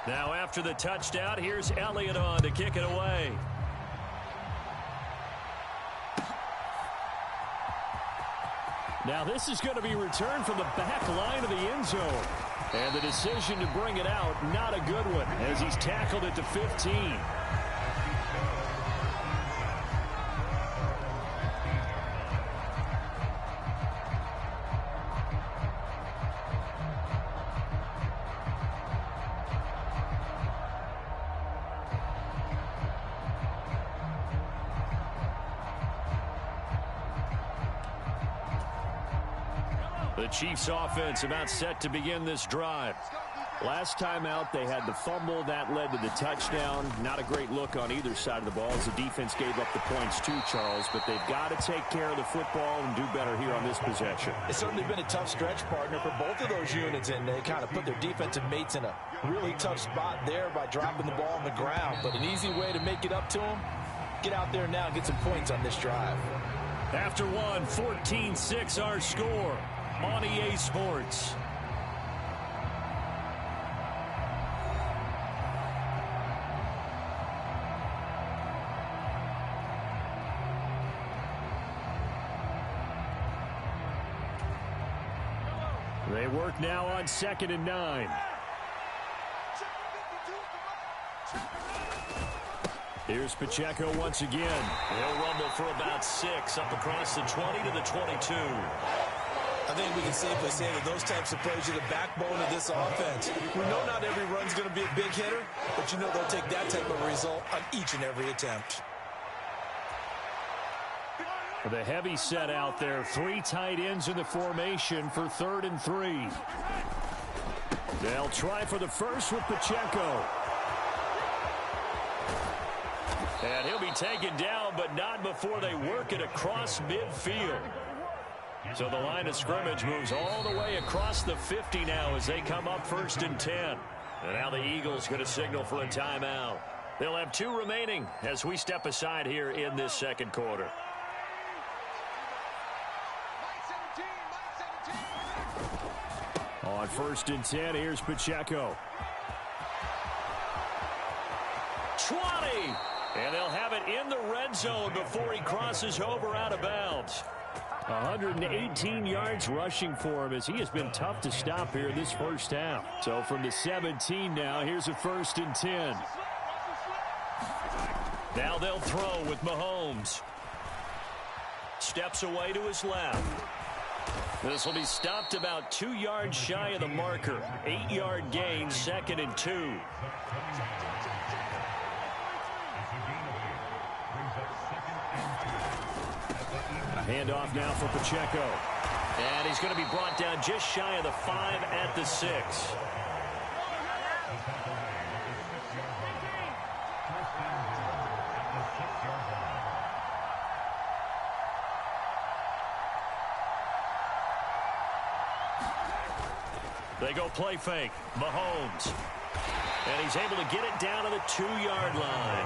Now after the touchdown, here's Elliott on to kick it away. Now this is going to be returned from the back line of the end zone. And the decision to bring it out, not a good one, as he's tackled at the 15. The Chiefs offense about set to begin this drive. Last time out, they had the fumble. That led to the touchdown. Not a great look on either side of the ball as the defense gave up the points too, Charles. But they've got to take care of the football and do better here on this possession. It's certainly been a tough stretch, partner, for both of those units, and they kind of put their defensive mates in a really tough spot there by dropping the ball on the ground. But an easy way to make it up to them, get out there now and get some points on this drive. After one, 14-6 our score on EA Sports. They work now on 2nd and 9. Here's Pacheco once again. He'll rumble for about 6 up across the 20 to the 22. I think we can safely say that those types of plays are the backbone of this offense. We know not every run's going to be a big hitter, but you know they'll take that type of result on each and every attempt. The heavy set out there. 3 tight ends in the formation for 3rd and 3. They'll try for the first with Pacheco. And he'll be taken down, but not before they work it across midfield. So the line of scrimmage moves all the way across the 50 now as they come up 1st and 10. And now the Eagles going to signal for a timeout. They'll have 2 remaining as we step aside here in this second quarter. On 1st and 10, here's Pacheco. 20! And they'll have it in the red zone before he crosses over out of bounds. 118 yards rushing for him as he has been tough to stop here this first half. So from the 17 now, here's a 1st and 10. Now they'll throw with Mahomes. Steps away to his left. This will be stopped about 2 yards shy of the marker. 8-yard gain, 2nd and 2. Handoff now for Pacheco. And he's going to be brought down just shy of the 5 at the 6. They go play fake. Mahomes And he's able to get it down to the 2-yard line.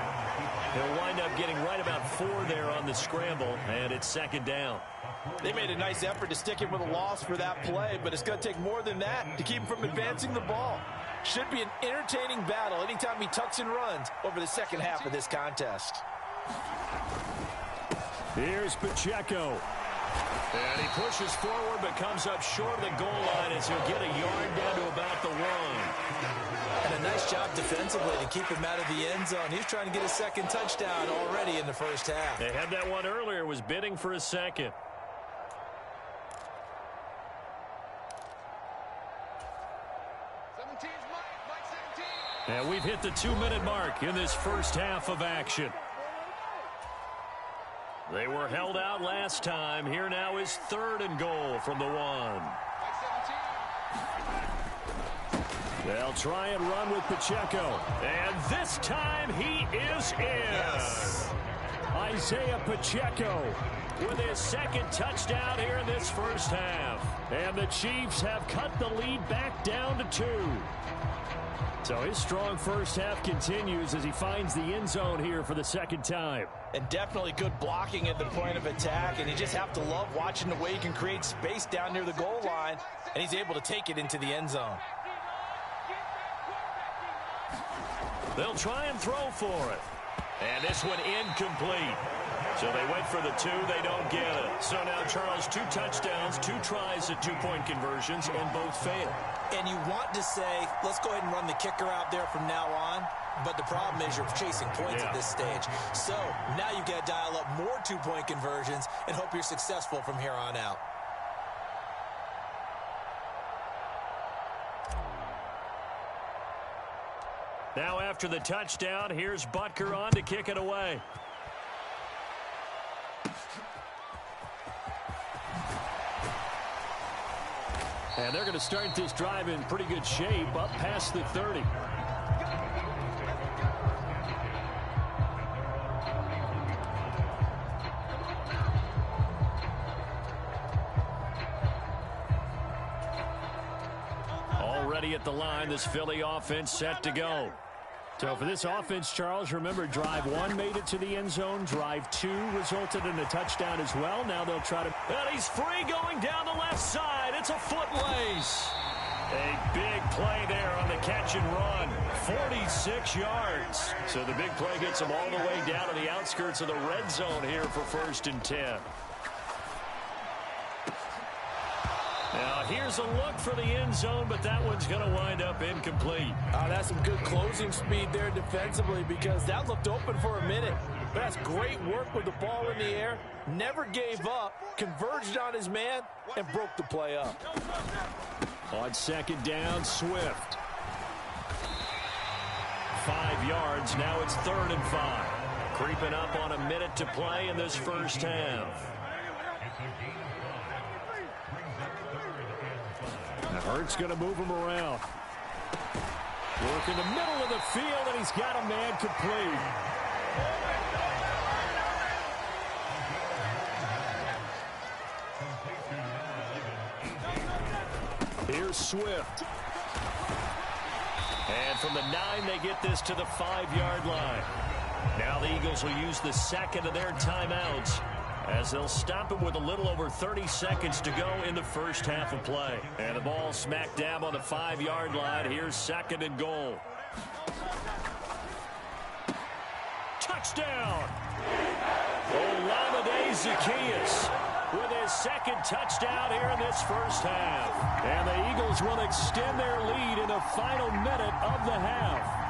He'll wind up getting right about 4 there on the scramble, and it's second down. They made a nice effort to stick him with a loss for that play, but it's going to take more than that to keep him from advancing the ball. Should be an entertaining battle anytime he tucks and runs over the second half of this contest. Here's Pacheco. And he pushes forward but comes up short of the goal line as he'll get a yard down to about the 1. And a nice job defensively to keep him out of the end zone. He's trying to get a second touchdown already in the first half. They had that one earlier, was bidding for a second. And we've hit the 2-minute mark in this first half of action. They were held out last time. Here now is 3rd and goal from the 1. They'll try and run with Pacheco. And this time he is in. Yes. Isaiah Pacheco with his second touchdown here in this first half. And the Chiefs have cut the lead back down to 2. So his strong first half continues as he finds the end zone here for the second time. And definitely good blocking at the point of attack. And you just have to love watching the way he can create space down near the goal line. And he's able to take it into the end zone. They'll try and throw for it. And this one incomplete. So they went for the 2. They don't get it. So now, Charles, 2 touchdowns, 2 tries at 2-point conversions, and both fail. And you want to say, let's go ahead and run the kicker out there from now on. But the problem is you're chasing points at this stage. So now you've got to dial up more 2-point conversions and hope you're successful from here on out. Now after the touchdown, here's Butker on to kick it away. And they're going to start this drive in pretty good shape, up past the 30. Already at the line, this Philly offense set to go. So for this offense, Charles, remember drive 1 made it to the end zone. Drive 2 resulted in a touchdown as well. Now they'll try to... And he's free going down the left side. It's a foot race. A big play there on the catch and run. 46 yards. So the big play gets him all the way down to the outskirts of the red zone here for 1st and 10. Now here's a look for the end zone, but that one's going to wind up incomplete. That's some good closing speed there defensively because that looked open for a minute. But that's great work with the ball in the air. Never gave up, converged on his man, and broke the play up. On second down, Swift. 5 yards. Now it's 3rd and 5. Creeping up on a minute to play in this first half. Hurt's going to move him around. Work in the middle of the field, and he's got a man complete. Here's Swift. And from the 9, they get this to the 5-yard line. Now the Eagles will use the second of their timeouts as they'll stop him with a little over 30 seconds to go in the first half of play. And the ball smack dab on the 5-yard line. Here's 2nd and goal. Touchdown! Olamide Zaccheaus with his 2nd touchdown here in this first half. And the Eagles will extend their lead in the final minute of the half.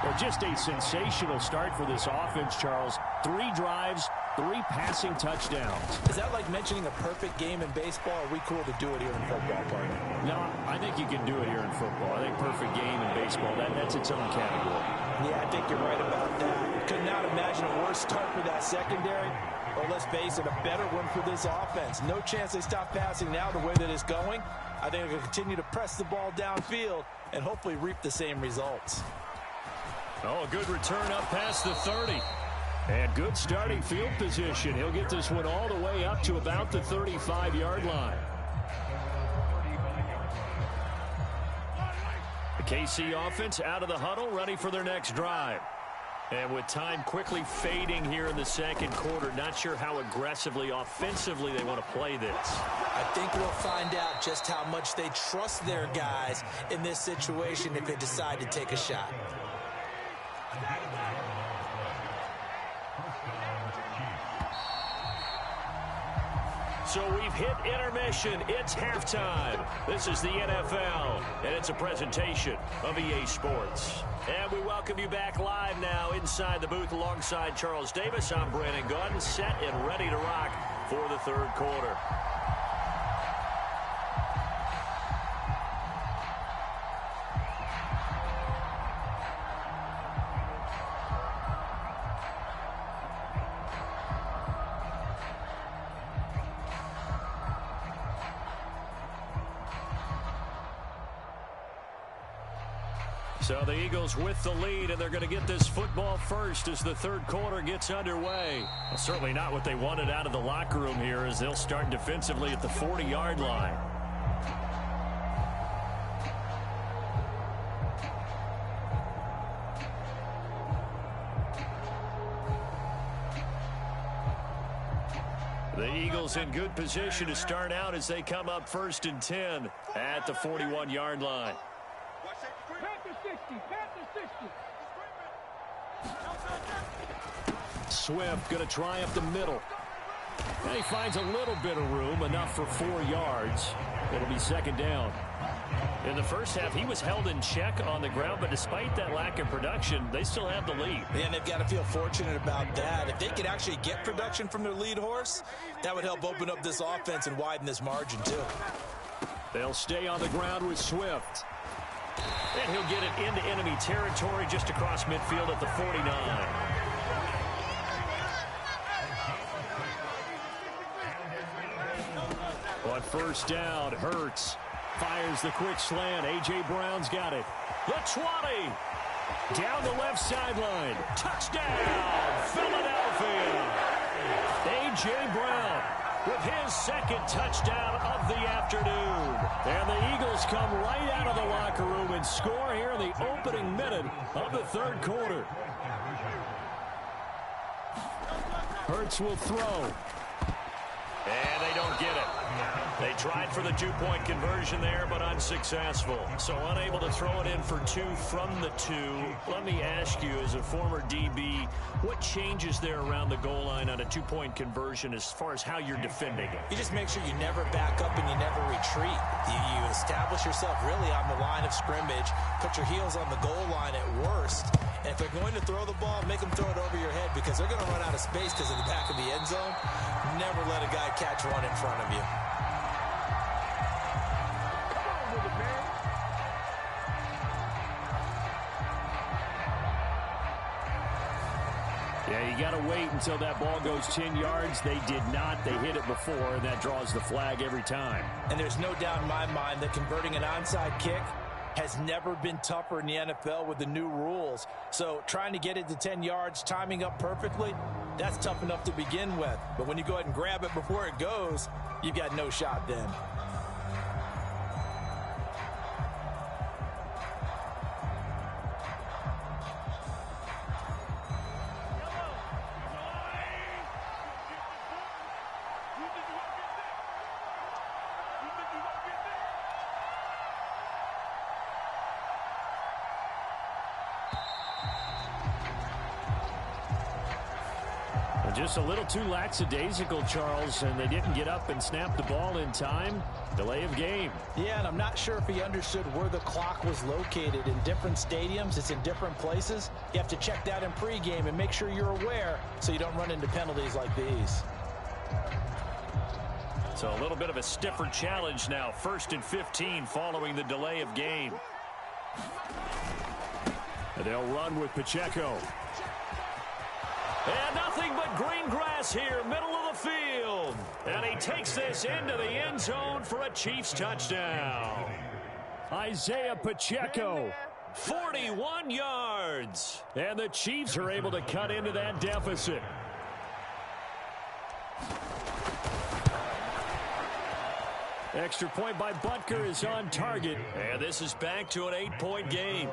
Well, just a sensational start for this offense, Charles. 3 drives, 3 passing touchdowns. Is that like mentioning a perfect game in baseball? Or are we cool to do it here in football, partner? No, I think you can do it here in football. I think perfect game in baseball, that's its own category. Yeah, I think you're right about that. Could not imagine a worse start for that secondary. Or let's face it, a better one for this offense. No chance they stop passing now the way that it's going. I think they're going to continue to press the ball downfield and hopefully reap the same results. Oh, a good return up past the 30. And good starting field position. He'll get this one all the way up to about the 35-yard line. KC offense out of the huddle, ready for their next drive. And with time quickly fading here in the second quarter, not sure how aggressively, offensively they want to play this. I think we'll find out just how much they trust their guys in this situation if they decide to take a shot. So we've hit intermission. It's halftime. This is the NFL, and it's a presentation of EA Sports. And we welcome you back live now inside the booth alongside Charles Davis. I'm Brandon Gunn, set and ready to rock for the third quarter. So the Eagles with the lead, and they're going to get this football first as the third quarter gets underway. Well, certainly not what they wanted out of the locker room here, as they'll start defensively at the 40-yard line. The Eagles in good position to start out as they come up 1st and 10 at the 41-yard line. Swift going to try up the middle. And he finds a little bit of room, enough for 4 yards. It'll be second down. In the first half, he was held in check on the ground, but despite that lack of production, they still have the lead. And they've got to feel fortunate about that. If they could actually get production from their lead horse, that would help open up this offense and widen this margin too. They'll stay on the ground with Swift. And he'll get it into enemy territory just across midfield at the 49. On first down, Hurts fires the quick slant. A.J. Brown's got it. The 20. Down the left sideline. Touchdown, Philadelphia. A.J. Brown with his second touchdown of the afternoon. And the Eagles come right out of the locker room and score here in the opening minute of the third quarter. Hurts will throw. And they don't get it. They tried for the two-point conversion there, but unsuccessful. So unable to throw it in for 2 from the 2. Let me ask you, as a former DB, what changes there around the goal line on a two-point conversion as far as how you're defending it? You just make sure you never back up and you never retreat. You establish yourself really on the line of scrimmage, put your heels on the goal line at worst, and if they're going to throw the ball, make them throw it over your head because they're going to run out of space because of the back of the end zone. Never let a guy catch one in front of you. Yeah, you got to wait until that ball goes 10 yards. They did not. They hit it before, and that draws the flag every time. And there's no doubt in my mind that converting an onside kick has never been tougher in the NFL with the new rules. So trying to get it to 10 yards, timing up perfectly, that's tough enough to begin with. But when you go ahead and grab it before it goes, you've got no shot then. Just a little too lackadaisical, Charles, and they didn't get up and snap the ball in time. Delay of game. Yeah, and I'm not sure if he understood where the clock was located. In different stadiums, it's in different places. You have to check that in pregame and make sure you're aware so you don't run into penalties like these. So a little bit of a stiffer challenge now. 1st and 15 following the delay of game. And they'll run with Pacheco. And nothing but green grass here, middle of the field. And he takes this into the end zone for a Chiefs touchdown. Isaiah Pacheco, 41 yards. And the Chiefs are able to cut into that deficit. Extra point by Butker is on target. And this is back to an 8-point game.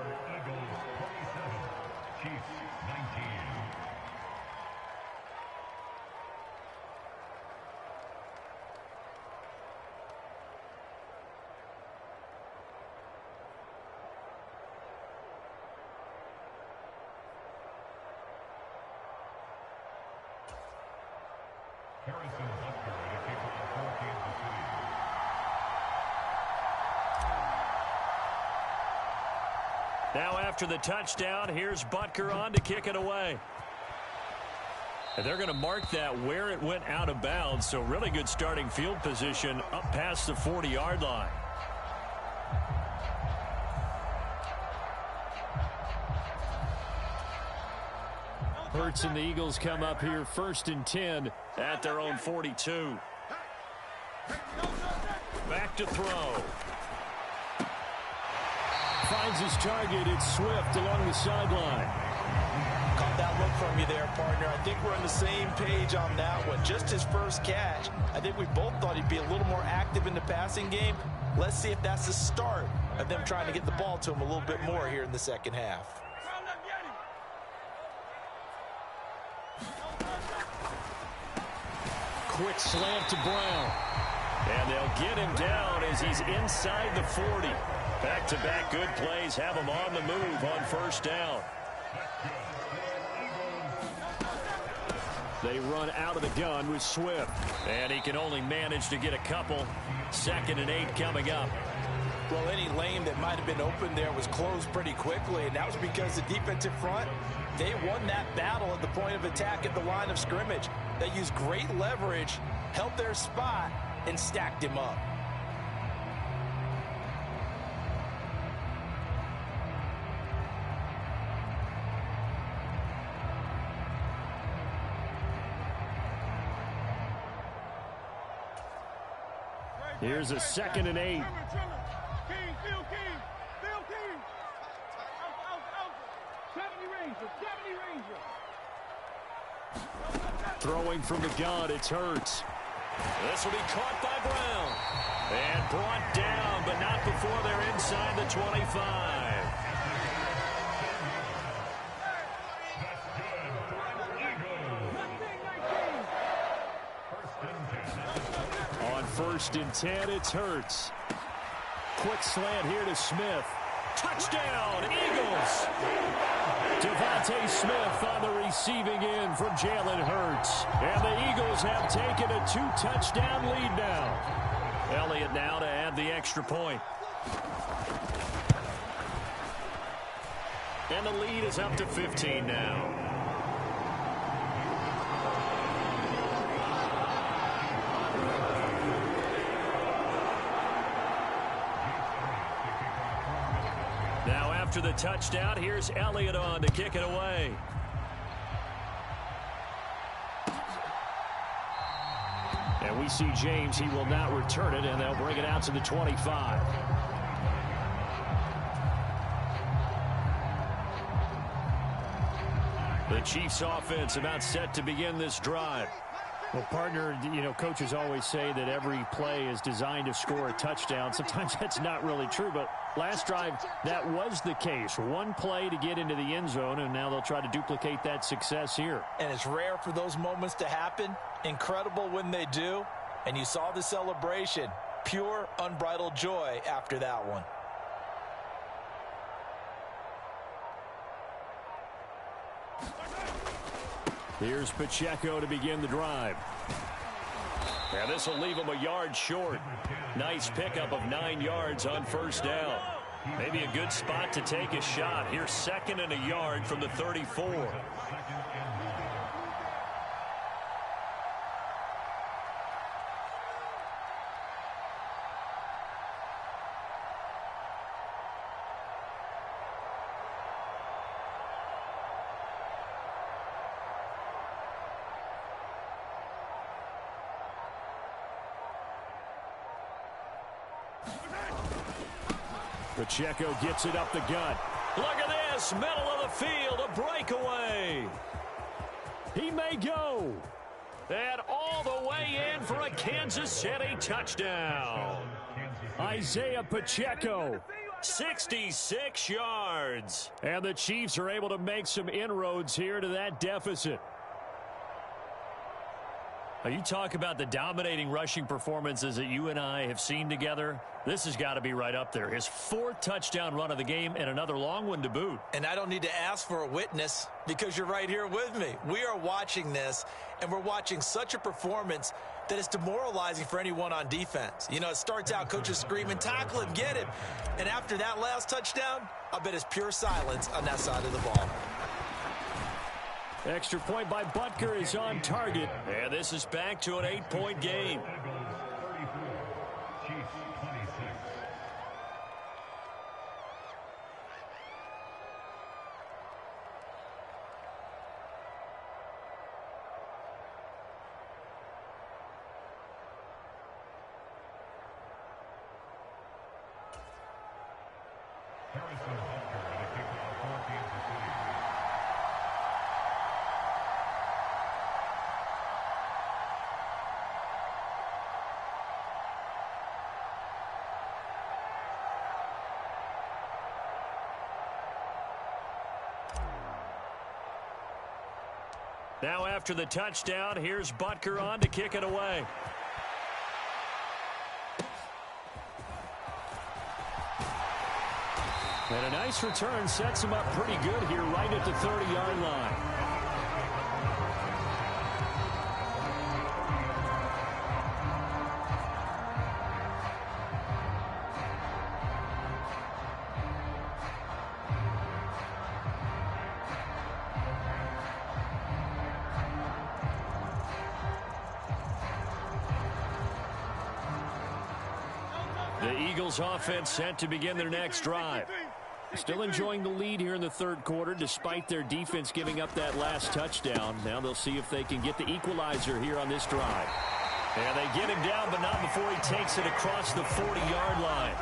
Now after the touchdown, here's Butker on to kick it away. And they're going to mark that where it went out of bounds, so really good starting field position up past the 40-yard line. Hurts and the Eagles come up here 1st and 10 at their own 42. Back to throw. Finds his target. It's Swift along the sideline. Caught that look from you there, partner. I think we're on the same page on that one. Just his first catch. I think we both thought he'd be a little more active in the passing game. Let's see if that's the start of them trying to get the ball to him a little bit more here in the second half. Quick slant to Brown. And they'll get him down as he's inside the 40. Back-to-back good plays have him on the move on 1st down. They run out of the gun with Swift. And he can only manage to get a couple. 2nd and 8 coming up. Well, any lane that might have been open there was closed pretty quickly, and that was because the defensive front, they won that battle at the point of attack at the line of scrimmage. They used great leverage, held their spot, and stacked him up. Here's a 2nd and 8. Throwing from the gun, it's Hurts. This will be caught by Brown. And brought down, but not before they're inside the 25. On 1st and 10, it's Hurts. Quick slant here to Smith. Touchdown, Eagles! Devontae Smith on the receiving end from Jalen Hurts. And the Eagles have taken a 2-touchdown lead now. Elliott now to add the extra point. And the lead is up to 15 now. Now after the touchdown, here's Elliott on to kick it away. And we see James. He will not return it, and they'll bring it out to the 25. The Chiefs offense about set to begin this drive. Well, partner, you know, coaches always say that every play is designed to score a touchdown. Sometimes that's not really true, but last drive, that was the case. One play to get into the end zone, and now they'll try to duplicate that success here. And it's rare for those moments to happen. Incredible when they do. And you saw the celebration. Pure, unbridled joy after that one. Here's Pacheco to begin the drive. And this will leave him a yard short. Nice pickup of 9 yards on 1st down. Maybe a good spot to take a shot. Here's 2nd and a yard from the 34. Pacheco gets it up the gut. Look at this, middle of the field, a breakaway. He may go. And all the way in for a Kansas City touchdown. Isaiah Pacheco. 66 yards. And the Chiefs are able to make some inroads here to that deficit. Now, you talk about the dominating rushing performances that you and I have seen together. This has got to be right up there. His 4th touchdown run of the game and another long one to boot. And I don't need to ask for a witness because you're right here with me. We are watching this, and we're watching such a performance that is demoralizing for anyone on defense. You know, it starts out coaches screaming, tackle him, get him. And after that last touchdown, I bet it's pure silence on that side of the ball. Extra point by Butker is on target. And this is back to an 8-point game. Now after the touchdown, here's Butker on to kick it away. And a nice return sets him up pretty good here right at the 30-yard line. The Eagles offense set to begin their next drive. Still enjoying the lead here in the third quarter despite their defense giving up that last touchdown. Now they'll see if they can get the equalizer here on this drive. And they get him down, but not before he takes it across the 40-yard line.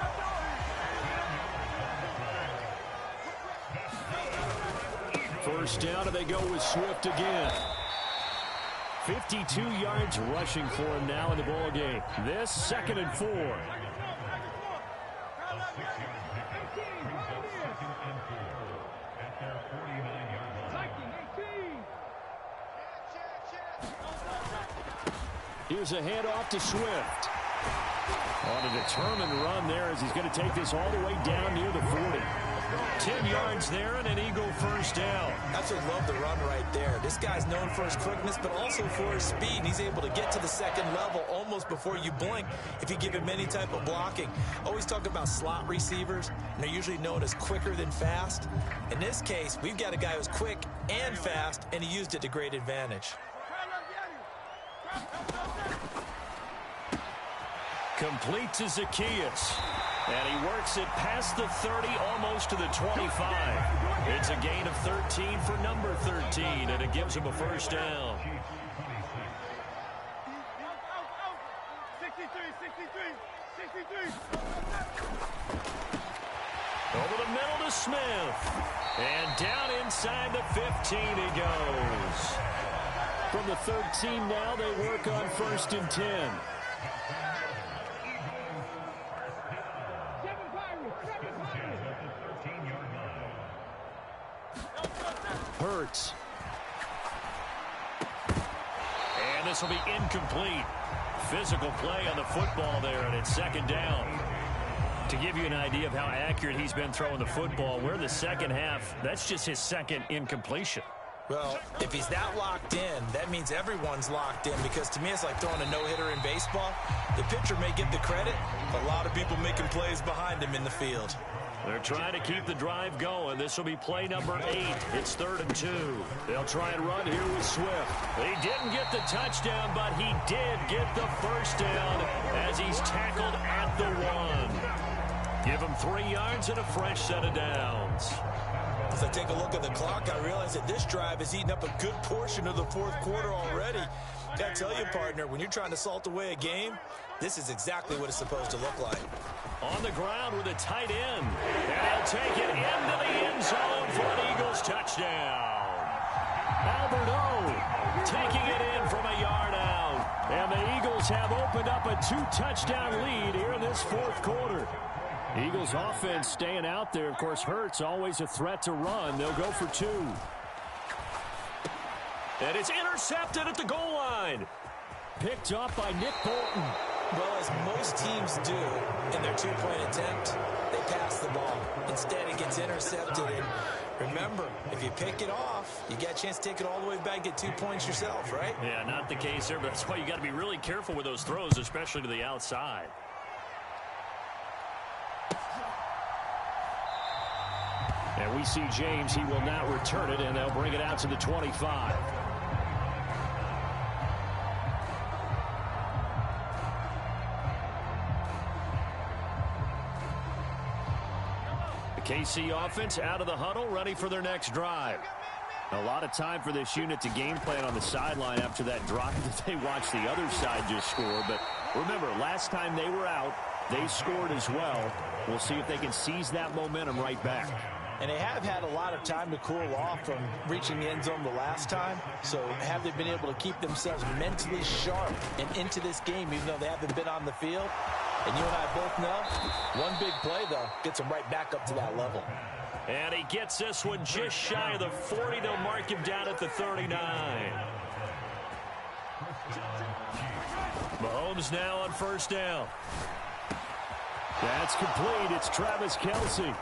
First down, and they go with Swift again. 52 yards rushing for him now in the ball game. This 2nd and 4. Here's a handoff to Swift. On a determined run there as he's going to take this all the way down near the 40. 10 yards there and an Eagle first down. That's what love the run right there. This guy's known for his quickness, but also for his speed. He's able to get to the second level almost before you blink if you give him any type of blocking. Always talk about slot receivers, and they're usually known as quicker than fast. In this case, we've got a guy who's quick and fast, and he used it to great advantage. Complete to Zacchaeus. And he works it past the 30, almost to the 25. It's a gain of 13 for number 13, and it gives him a first down. 63. Over the middle to Smith. And down inside the 15 he goes. From the 13 now, they work on 1st and 10. Hurts. And this will be incomplete. Physical play on the football there, and it's 2nd down. To give you an idea of how accurate he's been throwing the football, we're in the second half. That's just his 2nd incompletion. Well, if he's that locked in, that means everyone's locked in, because to me it's like throwing a no-hitter in baseball. The pitcher may get the credit, but a lot of people making plays behind him in the field. They're trying to keep the drive going. This will be play number 8. It's 3rd and 2. They'll try and run here with Swift. He didn't get the touchdown, but he did get the first down as he's tackled at the 1. Give him 3 yards and a fresh set of downs. As I take a look at the clock, I realize that this drive has eaten up a good portion of the 4th quarter already. Gotta tell you, partner, when you're trying to salt away a game, this is exactly what it's supposed to look like. On the ground with a tight end. And he'll take it into the end zone for an Eagles touchdown. Albert O taking it in from a yard out. And the Eagles have opened up a 2-touchdown lead here in this fourth quarter. Eagles offense staying out there. Of course, Hurts always a threat to run. They'll go for 2. And it's intercepted at the goal line. Picked off by Nick Bolton. Well, as most teams do in their two-point attempt, they pass the ball. Instead, it gets intercepted. And remember, if you pick it off, you get a chance to take it all the way back, get 2 points yourself, right? Yeah, not the case there, but that's why you got to be really careful with those throws, especially to the outside. And we see James. He will not return it, and they'll bring it out to the 25. KC offense out of the huddle, ready for their next drive. A lot of time for this unit to game plan on the sideline after that drive that they watched the other side just score. But remember, last time they were out, they scored as well. We'll see if they can seize that momentum right back. And they have had a lot of time to cool off from reaching the end zone the last time. So have they been able to keep themselves mentally sharp and into this game, even though they haven't been on the field? And you and I both know, one big play, though, gets them right back up to that level. And he gets this one just shy of the 40. They'll mark him down at the 39. Mahomes now on first down. That's complete. It's Travis Kelce.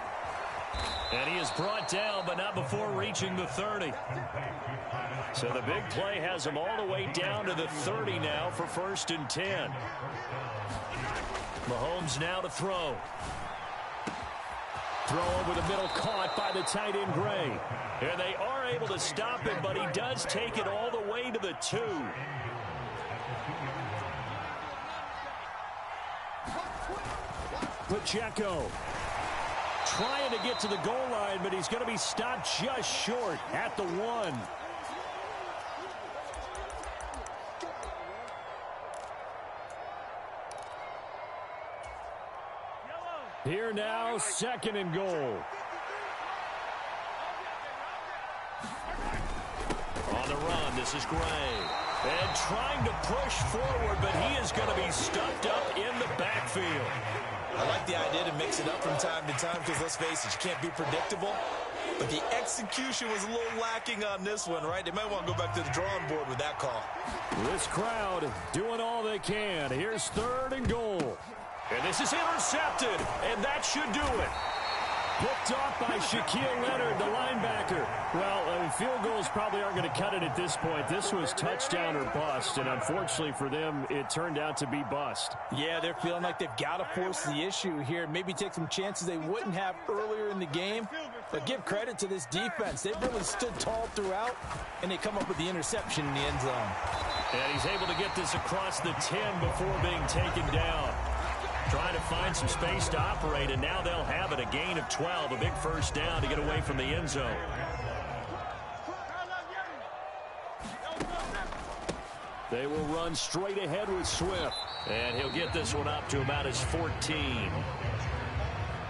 And he is brought down, but not before reaching the 30. So the big play has him all the way down to the 30 now for 1st and 10. Mahomes now to throw. Throw over the middle, caught by the tight end Gray. And they are able to stop him, but he does take it all the way to the 2. Pacheco trying to get to the goal line, but he's going to be stopped just short at the 1. Here now, 2nd and goal. On the run, this is Gray. And trying to push forward, but he is going to be stuffed up in the backfield. I like the idea to mix it up from time to time because, let's face it, you can't be predictable. But the execution was a little lacking on this one, right? They might want to go back to the drawing board with that call. This crowd doing all they can. Here's 3rd and goal. And this is intercepted, and that should do it. Picked off by Shaquille Leonard, the linebacker. Well, field goals probably aren't going to cut it at this point. This was touchdown or bust, and unfortunately for them, it turned out to be bust. Yeah, they're feeling like they've got to force the issue here. Maybe take some chances they wouldn't have earlier in the game. But give credit to this defense. They've really stood tall throughout, and they come up with the interception in the end zone. And he's able to get this across the 10 before being taken down. Trying to find some space to operate, and now they'll have it. A gain of 12, a big first down to get away from the end zone. They will run straight ahead with Swift. And he'll get this one up to about his 14.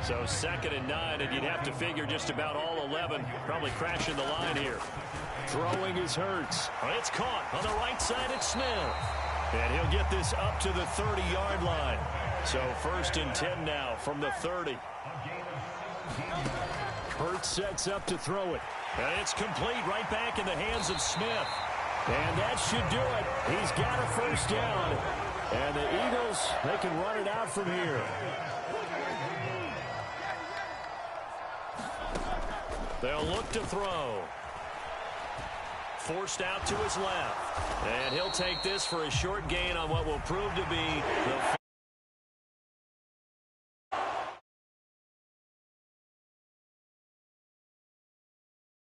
So 2nd and 9, and you'd have to figure just about all 11 probably crashing the line here. Throwing his Hurts. It's caught on the right side. It's Smith. And he'll get this up to the 30-yard line. So 1st and 10 now from the 30. Hurts sets up to throw it. And it's complete right back in the hands of Smith. And that should do it. He's got a first down. And the Eagles, they can run it out from here. They'll look to throw. Forced out to his left. And he'll take this for a short gain on what will prove to be the